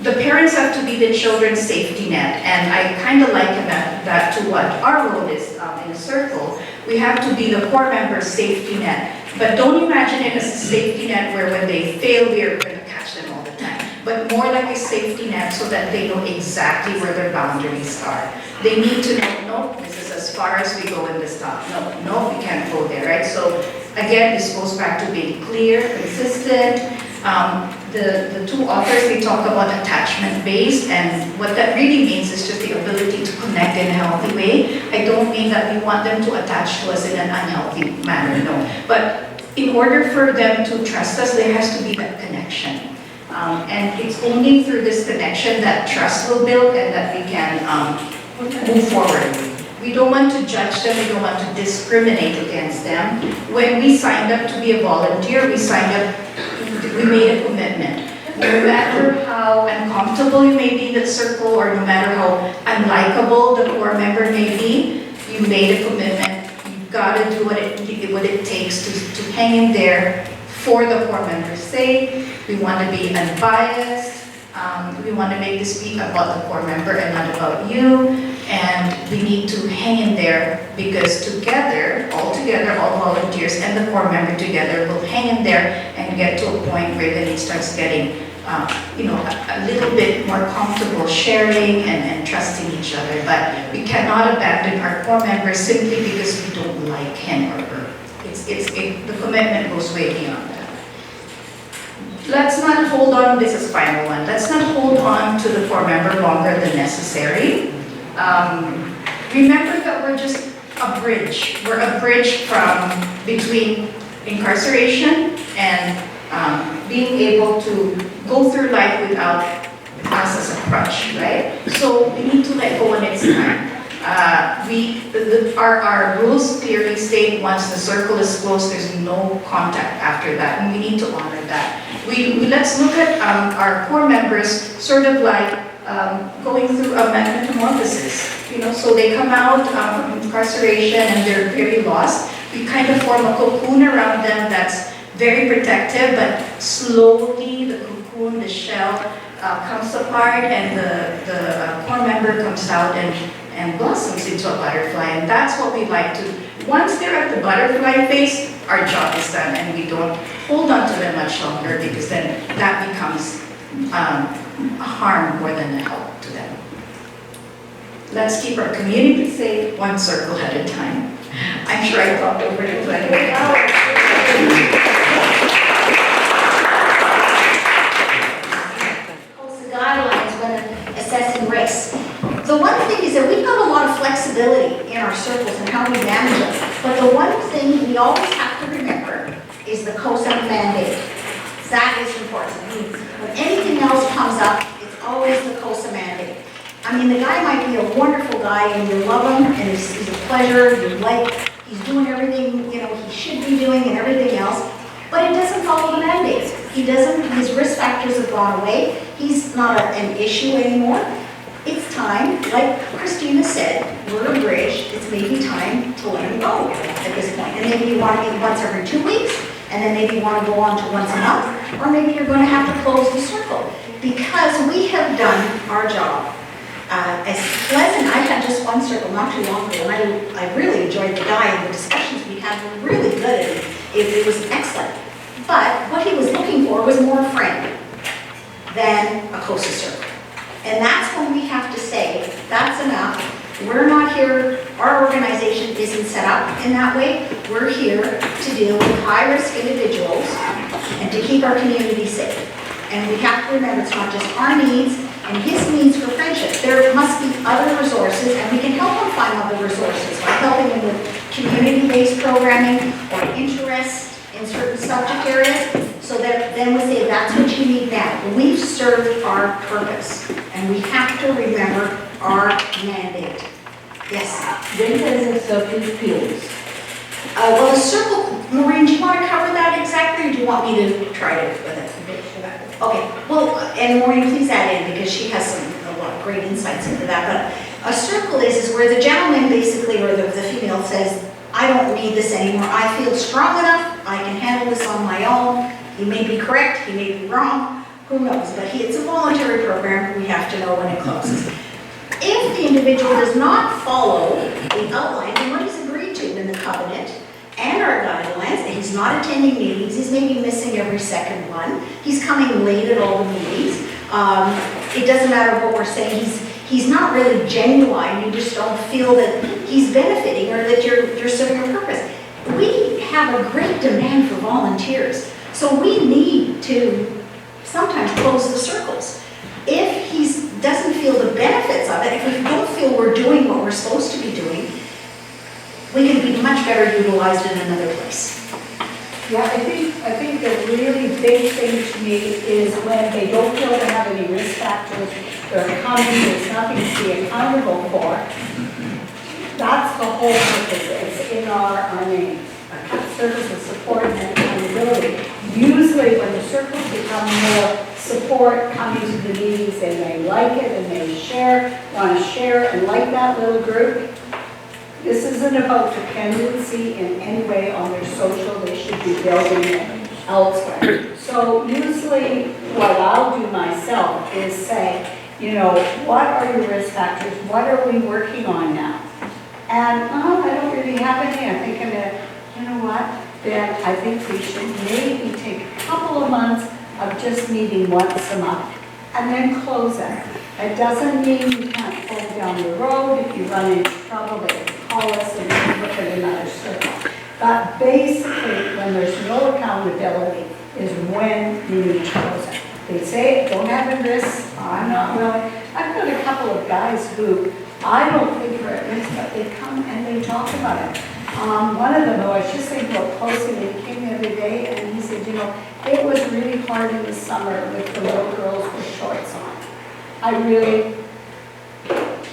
the parents have to be the children's safety net, and I kind of liken that to what our role is in a circle. We have to be the core member's safety net, but don't imagine it as a safety net where when they fail, we are going to catch them all the time, but more like a safety net so that they know exactly where their boundaries are. They need to know, no, this is as far as we go in this talk. No, we can't go there, right? So again, this goes back to being clear, consistent. The two authors, they talk about attachment-based, and what that really means is just the ability to connect in a healthy way. I don't mean that we want them to attach to us in an unhealthy manner, no. But in order for them to trust us, there has to be that connection. And it's only through this connection that trust will build and that we can move forward. We don't want to judge them, we don't want to discriminate against them. When we signed up to be a volunteer, we made a commitment. No matter how uncomfortable you may be in the circle, or no matter how unlikable the core member may be, you made a commitment. You've got to do what it takes to hang in there for the core member's sake. We want to be unbiased. We want to make this be about the core member and not about you. And we need to hang in there because together, all volunteers and the core member together will hang in there and get to a point where then it starts getting, a little bit more comfortable sharing and trusting each other. But we cannot abandon our core members simply because we don't like him or her. The commitment goes way beyond that. Let's not hold on, this is final one, let's not hold on to the core member longer than necessary. Remember that we're just a bridge. We're a bridge between incarceration and being able to go through life without us as a crutch, right? So we need to let go when it's time. Our rules clearly state once the circle is closed, there's no contact after that, and we need to honor that. Let's look at our core members sort of like going through a metamorphosis. So they come out from incarceration and they're very lost. We kind of form a cocoon around them that's very protective, but slowly the cocoon, the shell, comes apart, and the core member comes out and blossoms into a butterfly. And that's what we like to. Once they're at the butterfly phase, our job is done, and we don't hold on to them much longer because then that becomes a harm more than a help to them. Let's keep our community safe, one circle at a time. I'm sure I talked over it plenty. CoSA guidelines when assessing risk. The one thing is that we've got a lot of flexibility in our circles and how we manage is the CoSA mandate. That is important. When anything else comes up, it's always the CoSA mandate. I mean, the guy might be a wonderful guy and you love him and he's a pleasure, you like, he's doing everything, you know, he should be doing and everything else, but it doesn't follow the mandates. He doesn't, his risk factors have gone away. He's not an issue anymore. It's time, like Christina said, we're a bridge, it's maybe time to let him go at this point. And maybe you want to meet once every 2 weeks, and then maybe you want to go on to once a month, or maybe you're going to have to close the circle. Because we have done our job. As pleasant, I had just one circle not too long ago, and I really enjoyed the guy, and the discussions we had were really good, and it was excellent. But what he was looking for was more friend than a CoSA circle. And that's when we have to say, that's enough. We're not here, our organization isn't set up in that way. We're here to deal with high-risk individuals and to keep our community safe. And we have to remember it's not just our needs and his needs for friendship. There must be other resources, and we can help him find other resources by helping him with community-based programming or interest in certain subject areas. So that then we say, that's what you need now. We've served our purpose, and we have to remember our mandate. Yes? When does the circle close? Well, the circle, Maureen, do you want to cover that exactly, or do you want me to try to with it? Okay, well, and Maureen, please add in, because she has a lot of great insights into that. But a circle is where the gentleman basically, or the female says, I don't need this anymore. I feel strong enough. I can handle this on my own. He may be correct, he may be wrong, who knows? But it's a voluntary program, we have to know when it closes. If the individual does not follow the outline and what he's agreed to in the covenant and our guidelines, and he's not attending meetings, he's maybe missing every second one, he's coming late at all the meetings, it doesn't matter what we're saying, he's not really genuine, you just don't feel that he's benefiting or that you're serving a purpose. We have a great demand for volunteers. So we need to sometimes close the circles. If he doesn't feel the benefits of it, if we don't feel we're doing what we're supposed to be doing, we can be much better utilized in another place. Yeah, I think the really big thing to me is when they don't feel they have any risk factors, they're coming, there's nothing to be accountable for. That's the whole purpose. It's in our name. Services, support, and accountability. Usually when the circles become more support, coming to the meetings, and they like it, and they want to share, and like that little group, this isn't about dependency in any way on their social. They should be building it elsewhere. So usually what I'll do myself is say, you know, what are your risk factors? What are we working on now? And I don't really have any. I'm thinking that, you know what, then I think we should maybe take a couple of months of just meeting once a month and then close it. It doesn't mean you can't go down the road. If you run into trouble, they can call us and we can look at another circle. But basically, when there's no accountability is when you need to close it. They say, don't have a risk, I'm not willing. I've got a couple of guys who I don't think are at risk, but they come and they talk about it. One of them, who I was just thinking about closing, he came the other day and he said, you know, it was really hard in the summer with the little girls with shorts on.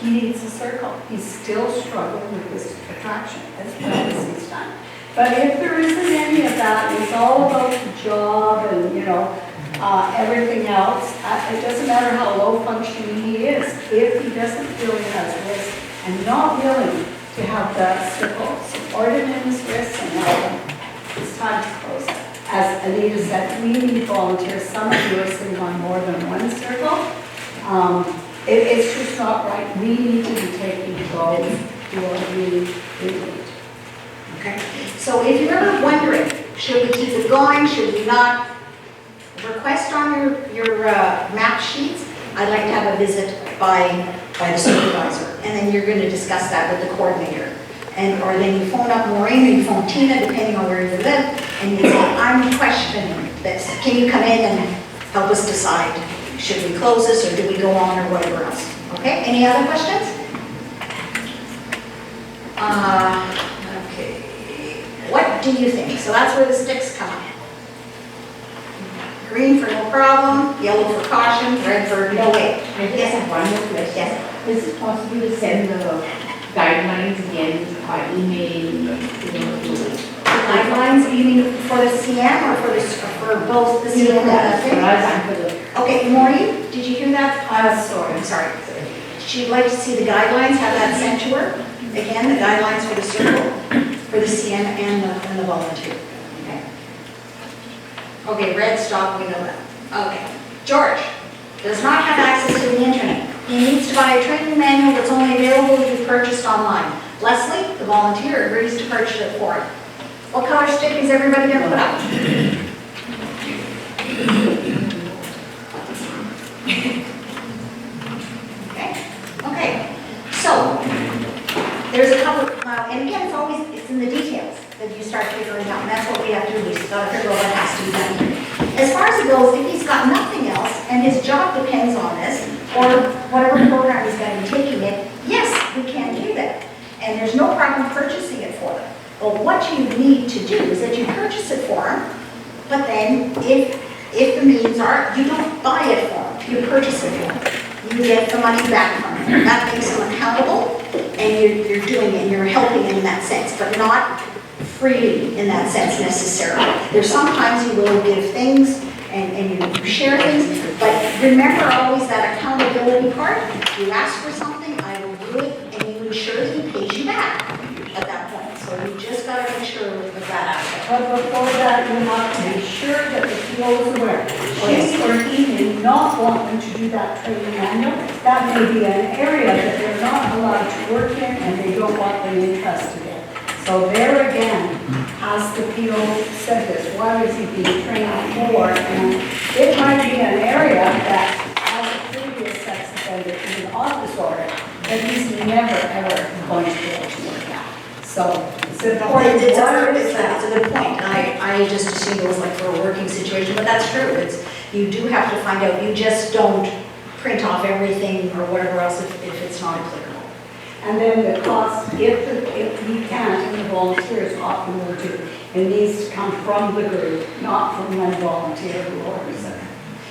He needs a circle. He's still struggling with this attraction as well as he's done. But if there isn't any of that, it's all about the job and, you know, everything else. It doesn't matter how low functioning he is. If he doesn't feel he has risk and not willing to have the circle support him in his risks and help him, it's time to close it. As Anita said, we need volunteers. Some of you are sitting on more than one circle. It's just not right. We need to be taking control to what we need. Okay. So if you're ever wondering, should we keep it going, should we not, request on your map sheets, I'd like to have a visit by the supervisor, and then you're going to discuss that with the coordinator. Or then you phone up Maureen or you phone Tina, depending on where you live, and you say, I'm questioning this. Can you come in and help us decide? Should we close this or do we go on or whatever else? Okay, any other questions? Okay, what do you think? So that's where the sticks come in. problem, yellow for caution, red for no way. I just have one more question. Yes. Is it possible to send the guidelines again by email, you know, to Guidelines, you mean for the CM or for both the CM and for the? us and for the, Okay, Maureen, did you hear that? Sorry, I'm sorry. She'd like to see the guidelines, have that sent to her. Again, the guidelines for the circle, for the CM and the volunteer. Okay. Okay, red stop, we know that. Okay. George does not have access to the internet. He needs to buy a training manual that's only available if you purchased online. Leslie, the volunteer, agrees to purchase it for him. What color stick is everybody gonna put up? Okay, so there's a couple, and again, it's in the details that you start figuring out, and that's what we have to do, we just gotta figure out what has to be done here. As far as it goes, if he's got nothing else, and his job depends on this, or whatever program he's gonna be taking it, yes, we can do that. And there's no problem purchasing it for them. But what you need to do is that you purchase it for him, but then if the means are, you don't buy it for him, you purchase it for him. You get the money back from him. That makes him accountable, and you're doing it, you're helping him in that sense, but not freely in that sense necessarily. There's sometimes you will give things and you share things, but remember always that accountability part. You ask for something, I will do it, and you ensure that he pays you back at that point. So you just gotta make sure with that aspect. But before that, you have to be sure that the PO is aware. She or he may not want them to do that training manual. That may be an area that they're not allowed to work in and they don't want them interested in. So there again, has the PO said this, what is he being trained for? And it might be an area that has a previous sex offender in an office order that he's never ever going to be able to work at. So it's important. It's a good point. I just assumed it was like for a working situation, but that's true. You do have to find out, you just don't print off everything or whatever else if it's not applicable. And then the cost, if you can't, and the volunteers often will do, it needs to come from the group, not from one volunteer who orders it.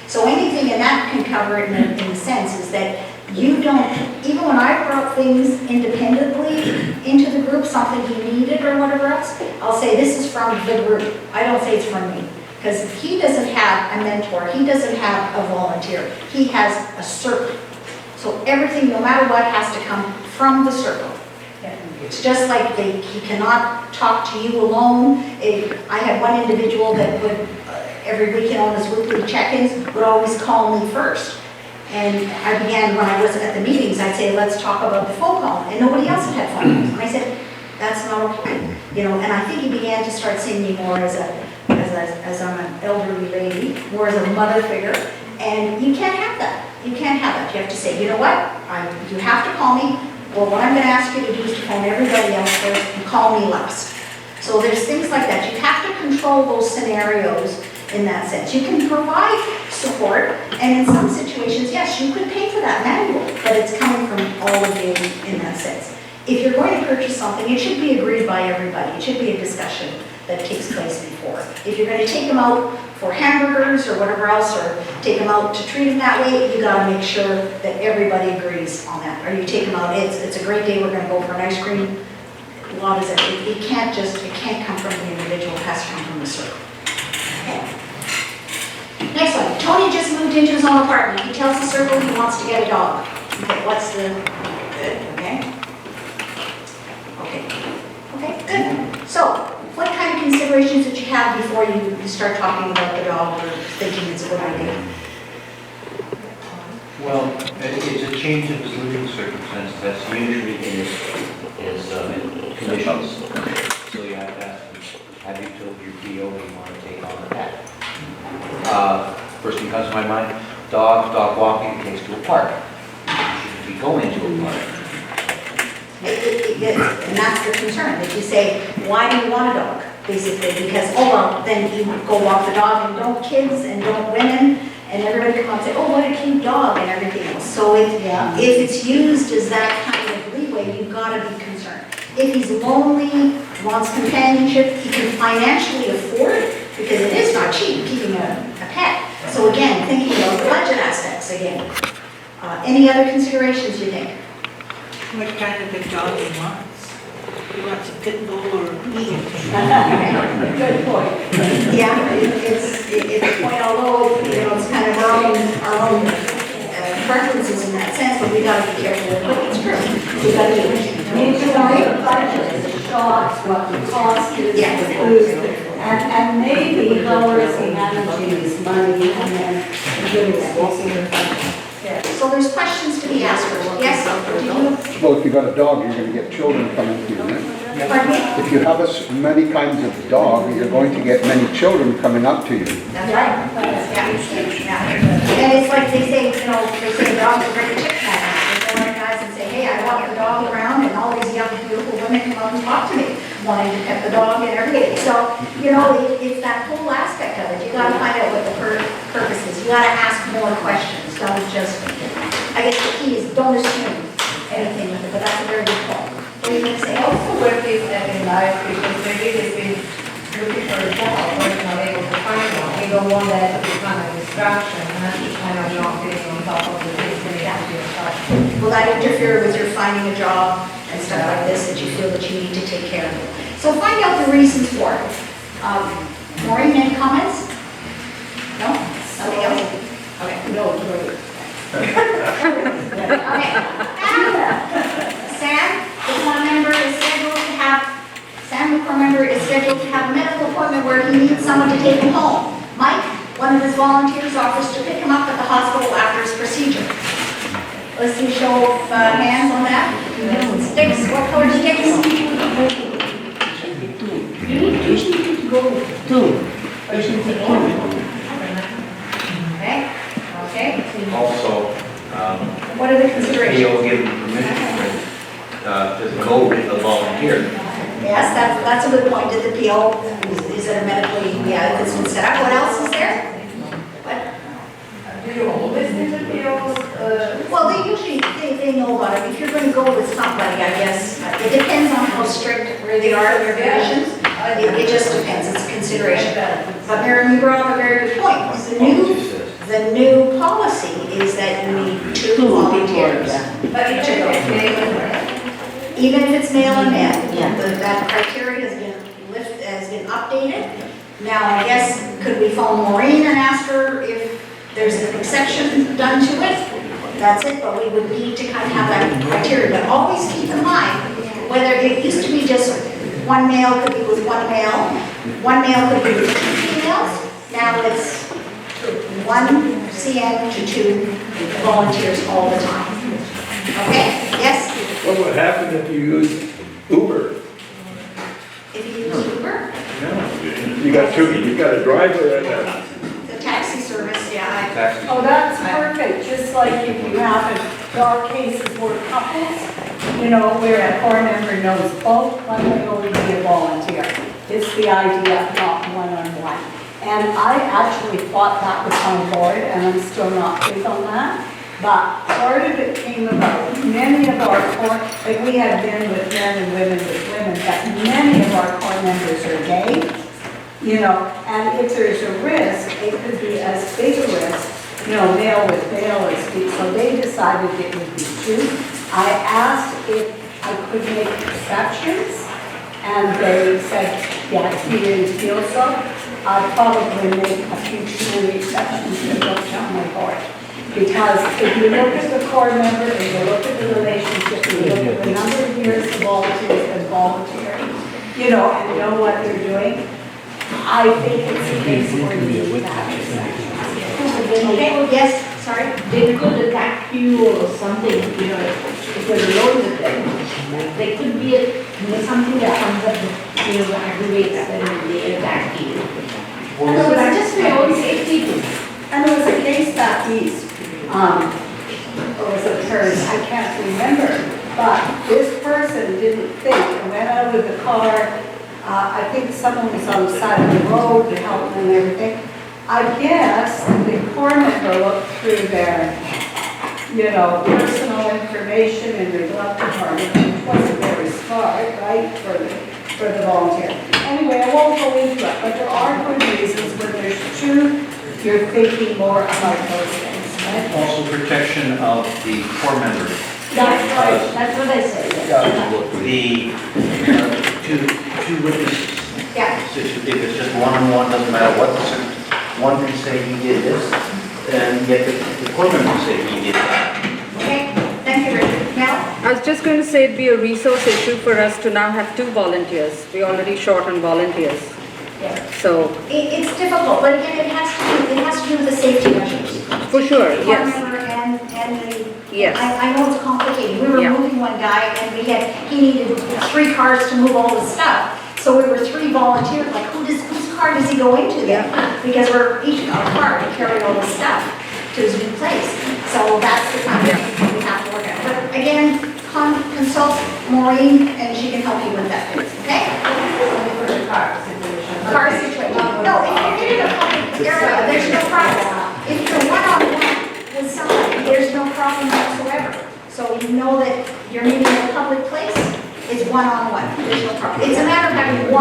So anything, and that can cover it in the sense is that you don't, even when I brought things independently into the group, something he needed or whatever else, I'll say this is from the group. I don't say it's from me. Because he doesn't have a mentor, he doesn't have a volunteer, he has a circle. So everything, no matter what, has to come from the circle. It's just like he cannot talk to you alone. I had one individual that would, every weekend on his weekly check-ins, would always call me first. And I began, when I was at the meetings, I'd say, let's talk about the phone call. And nobody else had had phone calls. And I said, that's not okay. You know, and I think he began to start seeing me more as I'm an elderly lady, more as a mother figure. And you can't have that. You can't have that. You have to say, you know what? You have to call me. Well, what I'm going to ask you to do is to phone everybody else first and call me last. So there's things like that. You have to control those scenarios in that sense. You can provide support, and in some situations, yes, you could pay for that manual, but it's coming from all of you in that sense. If you're going to purchase something, it should be agreed by everybody. It should be a discussion that takes place before. If you're going to take them out for hamburgers or whatever else, or take them out to treat them that way, you got to make sure that everybody agrees on that. Or you take them out, it's a great day, we're going to go for an ice cream. What is it? It can't come from the individual, it has to come from the circle. Okay. Next one. Tony just moved into his own apartment. He tells the circle he wants to get a dog. Okay, what's the, good, okay. Okay, good. So, what kind of considerations did you have before you start talking about the dog or thinking it's a good idea? Well, it's a change of his living circumstances. That's usually in his conditions. So you have to ask him, have you told your PO you want to take on a pet? First thing comes to my mind, dog walking takes to a park. Should we go into a park? And that's the concern, that you say, why do you want a dog? Basically, because, oh, well, then you go walk the dog, and don't kids and don't women, and everybody come up and say, oh, what a cute dog, and everything else. So if it's used as that kind of leeway, you've got to be concerned. If he's lonely, wants companionship, he can financially afford it, because it is not cheap keeping a pet. So again, thinking about the budget aspects again. Any other considerations you think? What kind of a dog he wants? He wants a pit bull or a medium? Good point. Yeah, it's a point, although, it's kind of our own preferences in that sense, but we gotta be careful with what it's true. We gotta do it. Need to know the budget, the shots, what the cost is, Yeah. the food, and maybe how is he managing his money, and then giving it. So there's questions to be asked. Yes, do you? Well, if you've got a dog, you're gonna get children coming to you. Right? Pardon me? If you have many kinds of dog, you're going to get many children coming up to you. That's right. Yeah. And it's like they say, they say dogs are very chick magnet. They go to guys and say, hey, I walk the dog around, and all these young, beautiful women come up and talk to me, wanting to pet the dog and everything. So, it's that whole aspect of it. You gotta find out what the purpose is. You gotta ask more questions. Don't just, I guess the key is don't assume anything with it, but that's a very good point. What do you think, say? Also, where they step in life, because maybe they've been looking for a job, but not able to find one. They don't want that to become a distraction, and that's just kind of not getting on top of the things that they have to be distraction. Will that interfere with your finding a job and stuff like this that you feel that you need to take care of? So find out the reasons for it. Maureen, any comments? No? Somebody else? Okay. No, great. Okay. Sam, the core member is scheduled to have, a medical appointment where he needs someone to take him home. Mike, one of his volunteers, offers to pick him up at the hospital after his procedure. Let's see a show of hands on that. Sticks, what color sticks? Okay. Also, What are the considerations? he'll give them permission to go with the volunteer. Yes, that's a good point. Did the PO, is it a medically, if it's been set up, what else is there? What? Do you always need to be able, Well, they usually, they know about it. If you're going to go with somebody, I guess, it depends on how strict where they are in their divisions. It just depends, it's a consideration. But Mary, you brought up a very good point. The new policy is that you need 2 volunteers. but even if it's male, Even if it's male and male, that criteria has been updated. Now, I guess, could we phone Maureen and ask her if there's an exception done to it? That's it, but we would need to kind of have that criteria. But always keep in mind, whether it used to be just 1 male could be with 1 male, 1 male could be with 2 females. Now it's 1 CN to 2 volunteers all the time. Okay, yes? What would happen if you use Uber? If you use Uber, You got a driver and a... the taxi service, yeah. Taxi. Oh, that's perfect, just like if you have our cases where couples, where a core member knows both, one may only be a volunteer. It's the idea of not one-on-one. And I actually thought that was on board, and I'm still not big on that. But part of it came about, many of our core, like we have men with men and women with women, but many of our core members are gay, and if there's a risk, it could be as big a risk, male with male, so they decided it would be 2. I asked if I could make exceptions, and they said, yes, he didn't feel so. I'd probably make a few too many exceptions to look down my board. Because if you look at the core member and you look at the relationship, you look at the number of years the volunteers have volunteered, and know what they're doing, I think it's a case where you need that exception. Okay, yes, sorry? They could attack you or something, if you're alone with them. There could be something that comes up that aggravates them and they attack you. So that's just for your own safety too. And there was a case back east, it was occurred, I can't remember, but this person didn't think, and went out with the car, I think someone was on the side of the road to help them and everything. I guess the core member looked through their, personal information in their glove compartment, which wasn't very smart, right, for the volunteer. Anyway, I won't go into it, but there are good reasons when there's 2 you're thinking more about those things, right? Also protection of the core members. That's right, that's what I said. The two witnesses. Yeah. If it's just one-on-one, doesn't matter what the, one can say he did this, and yet the core member say he did that. Okay, thank you, Richard. Mel? I was just going to say it'd be a resource issue for us to now have 2 volunteers. We're already short on volunteers. Yeah. So, It's difficult, but again, it has to do with the safety measures. for sure, The yes. member and the, Yes. I know it's complicated. We were Yeah. moving one guy and he needed 3 cars to move all the stuff. So we were 3 volunteers, like whose car does he go into then? Because we're each our car to carry all the stuff to his new place. So that's the kind of thing we have to work out. But again, consult Maureen and she can help you with that, okay? Car situation. No, if you're in a public area, there's no problem. If you're one-on-one with somebody, there's no problem whatsoever. So you know that you're meeting in a public place, it's one-on-one, there's no problem. It's a matter of having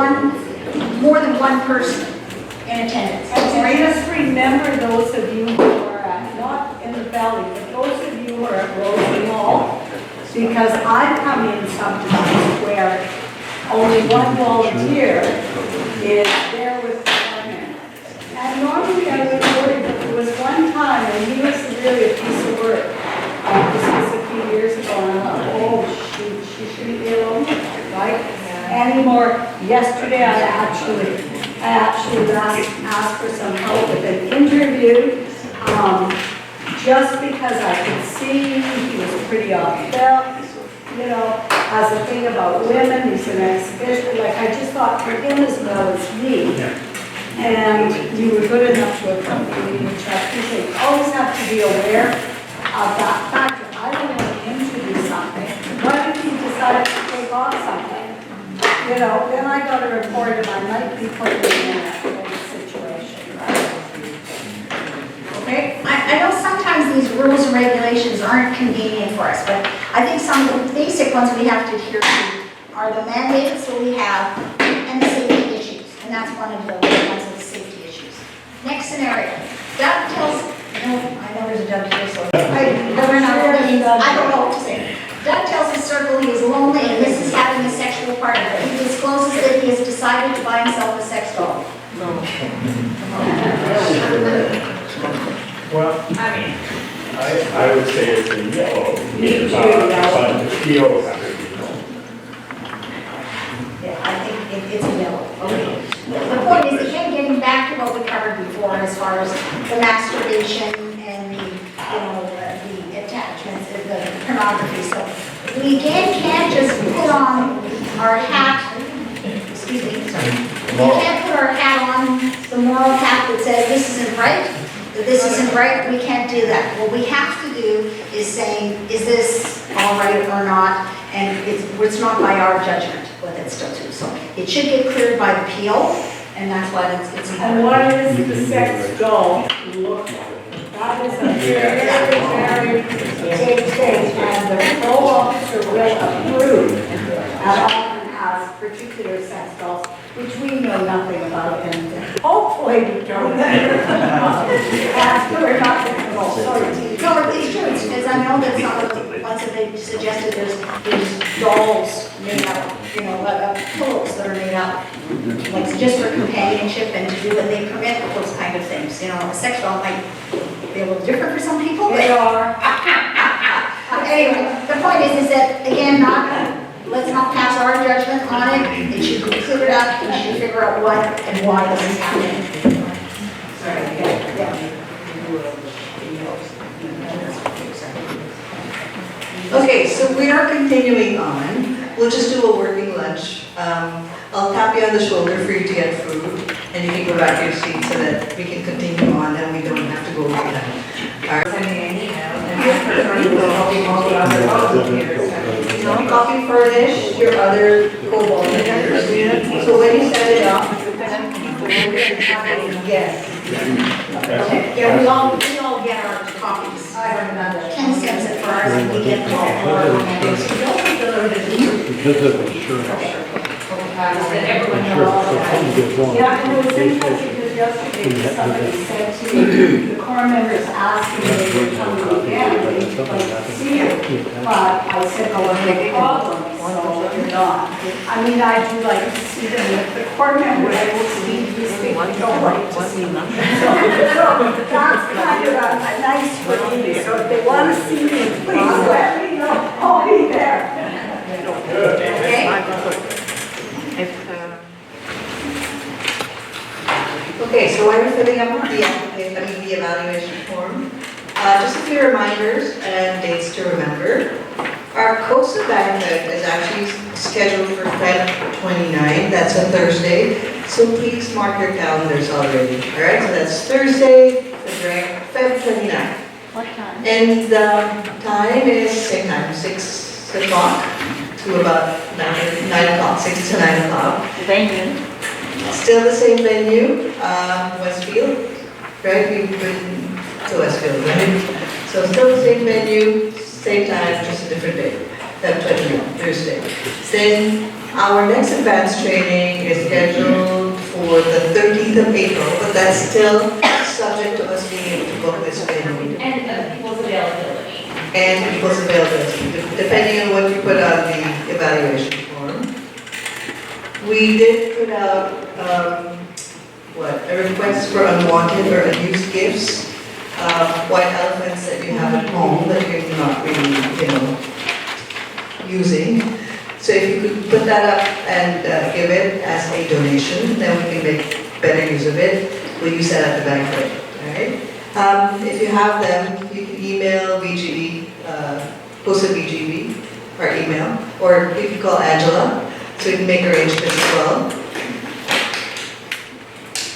more than one person in attendance. And just remember those of you who are not in the valley, but those of you who are at Rosie Hall, because I've come in sometimes where only one volunteer is there with the partner. And normally I would worry, but there was one time, and he was really a piece of work. This was a few years ago, and I thought, oh, shoot, she shouldn't be alone, right? Anymore. Yesterday, I actually asked for some help with an interview, just because I could see he was pretty off belt, you know, as a thing about women, he's an exhibition, like I just thought for him as well as me. And you were good enough to accompany me to check. You say, always have to be aware of that factor. I don't want him to do something. What if he decided to take off something? You know, then I got a report and I might be putting him in that kind of situation, right? Okay, I know sometimes these rules and regulations aren't convenient for us, but I think some of the basic ones we have to adhere to are the mandates that we have and the safety issues. And that's one of the ones of the safety issues. Next scenario, Doug tells, I know there's a Doug here, so I don't know what to say. Doug tells his circle he is lonely and misses having a sexual partner. He discloses that he has decided to buy himself a sex doll. Well, I would say it's a yellow. Me too, But the PO has to be yellow. Yeah, I think it's a yellow. Okay. The point is, again, getting back to what we covered before as far as the masturbation and the attachments, the pornography. So we again can't just put on our hat, excuse me, sorry. We can't put our hat on, the moral hat that says this isn't right, that this isn't right, we can't do that. What we have to do is saying, is this all right or not? And it's not by our judgment whether it's still true. So it should get cleared by the PO, and that's why it's important. And what is the sex doll look like? That is a very, very big thing, and the patrol officer will approve and often has particular sex dolls, which we know nothing about, and hopefully we don't. And we're not going to go, sorry. No, it's true, because I know that some of the ones that they suggested, there's dolls made out, pillows that are made out, like just for companionship and to do, and they permit those kind of things, a sex doll might be a little different for some people, but. They are. Anyway, the point is that, again, let's not pass our judgment on it, it should be cleared up, we should figure out what and why this is happening. Sorry, yeah. Okay, so we are continuing on. We'll just do a working lunch. I'll tap you on the shoulder for you to get food, and you can go back to your seat so that we can continue on and we don't have to go over that. Copy furnish your other co-volunteers. So when you set it up, yes. Okay, yeah, we all get our copies. I remember 10 cents at first, and we get them all. Because of insurance. Everyone knows all that. Yeah, and it was interesting because yesterday, somebody said to me, the core members asked me if they were coming again, they'd like to see you. But I said, oh, no problem, so you're not. I mean, I do like to see them, if the core members, I will see these things, I don't like to see them. So that's kind of a nice relief, so if they want to see me, please let me know, I'll be there. Okay, so while you're filling out the evaluation form, just a few reminders and dates to remember. Our CoSA banquet is actually scheduled for Feb 29, that's a Thursday, so please mark your calendars already, all right? So that's Thursday, Feb 29. What time? And the time is same time, 6 o'clock to about 9 o'clock, 6 to 9 o'clock. Venue. Still the same venue, Westfield, right? We've been to Westfield, right? So still the same venue, same time, just a different day. Feb 29, Thursday. Then our next advanced training is scheduled for the 13th of April, but that's still subject to us being able to book this venue. And people's availability. And people's availability, depending on what you put on the evaluation form. We did put out, a request for unwanted or unused gifts, white elephants that you have at home that you're not really, using. So if you could put that up and give it as a donation, then we can make better use of it. We'll use that at the banquet, all right? If you have them, you can email VGB, CoSA VGB, or email, or you can call Angela, so we can make arrangements as well.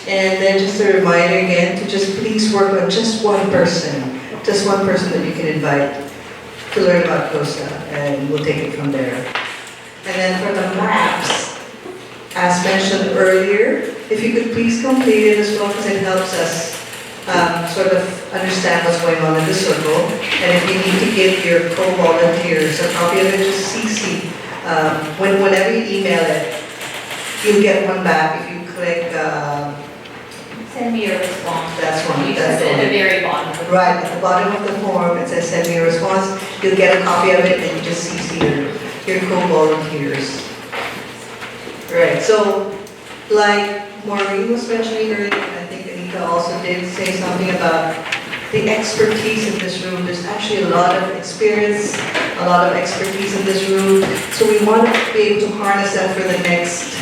And then just a reminder again to just please work on just one person that you can invite to learn about CoSA, and we'll take it from there. And then for the maps, as mentioned earlier, if you could please complete it as well, because it helps us sort of understand what's going on in the circle. And if you need to give your co-volunteers a copy of it, just CC. Whenever you email it, you'll get one back if you click. Send me a response. That's one. You That's just at one. the very bottom. Right, at the bottom of the form, it says send me a response. You'll get a copy of it and you just CC your co-volunteers. Right, so like Maureen was mentioning earlier, and I think Anita also did say something about the expertise in this room. There's actually a lot of experience, a lot of expertise in this room. So we want to be able to harness that for the next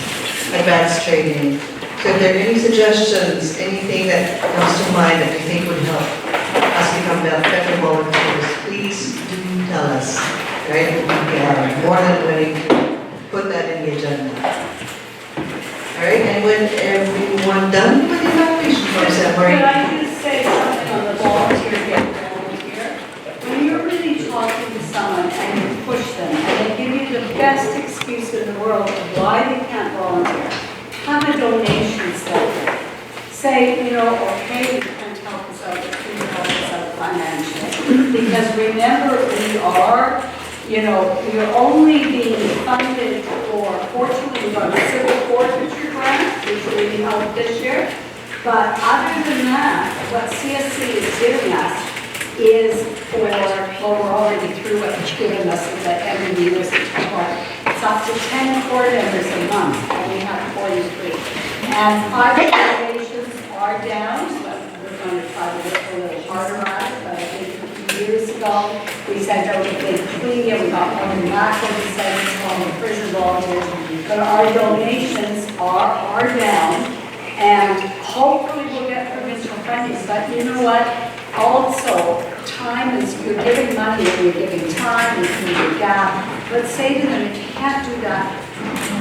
advanced training. So if there are any suggestions, anything that comes to mind that you think would help us become better volunteers, please do tell us, right? We are more than willing to put that in the agenda. All right, and when everyone done with the evaluation process, Could I just say something on the volunteer, get volunteer? When you're really talking to someone and you push them and they give you the best excuse in the world of why they can't volunteer, have a donation set. Say, okay, you can't help us out, but can you help us out financially? Because remember, you're only being funded fortunately, we got a civil forfeiture grant, which really helped this year. But other than that, what CSC is giving us is we're already through it, it's given us the every year's support. It's up to 10 core members a month, and we have 43. And 5 donations are down, so we're going to try to work a little harder at it, but I think a few years ago, we sent out a big plea, and we got one in Macklin, we sent it to all the prison volunteers, but our donations are down, and hopefully we'll get provincial funding, but you know what? Also, time is, you're giving money and you're giving time, and you give gap. Let's say to them, if you can't do that,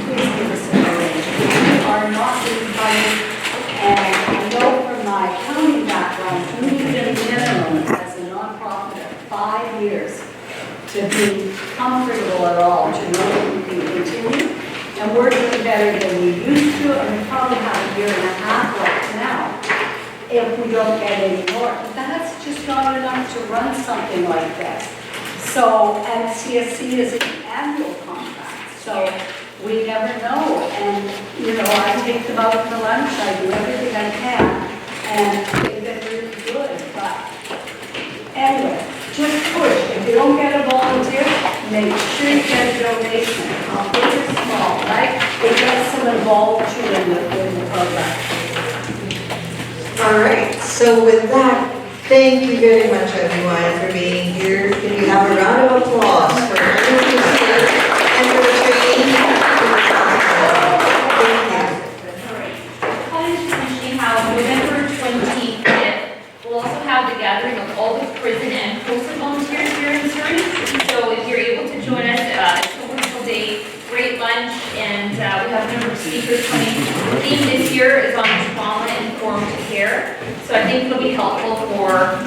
please give us a donation. We are not being funded, and I know from my accounting background, we need a minimum as a nonprofit of 5 years to be comfortable at all, to know that we can continue. And we're doing better than we used to, and we probably have a year and a half right now if we don't get any more. But that's just not enough to run something like this. So, and CSC is an annual contract. So We never know, and, you know, I take them out for lunch, I do everything I can, and they've been really good, but anyway, just push. If you don't get a volunteer, make sure you get a donation, big or small, right? It gets them involved too in the program. All right, so with that, thank you very much, everyone, for being here. Can you have a round of applause for everyone who's here and for the training? I was just mentioning how November 25th, we'll also have the gathering of all the prison and CoSA volunteers here in Surrey. So if you're able to join us, it's a wonderful day, great lunch, and we have a number of speakers coming. The theme this year is on trauma-informed care. So I think it'll be helpful for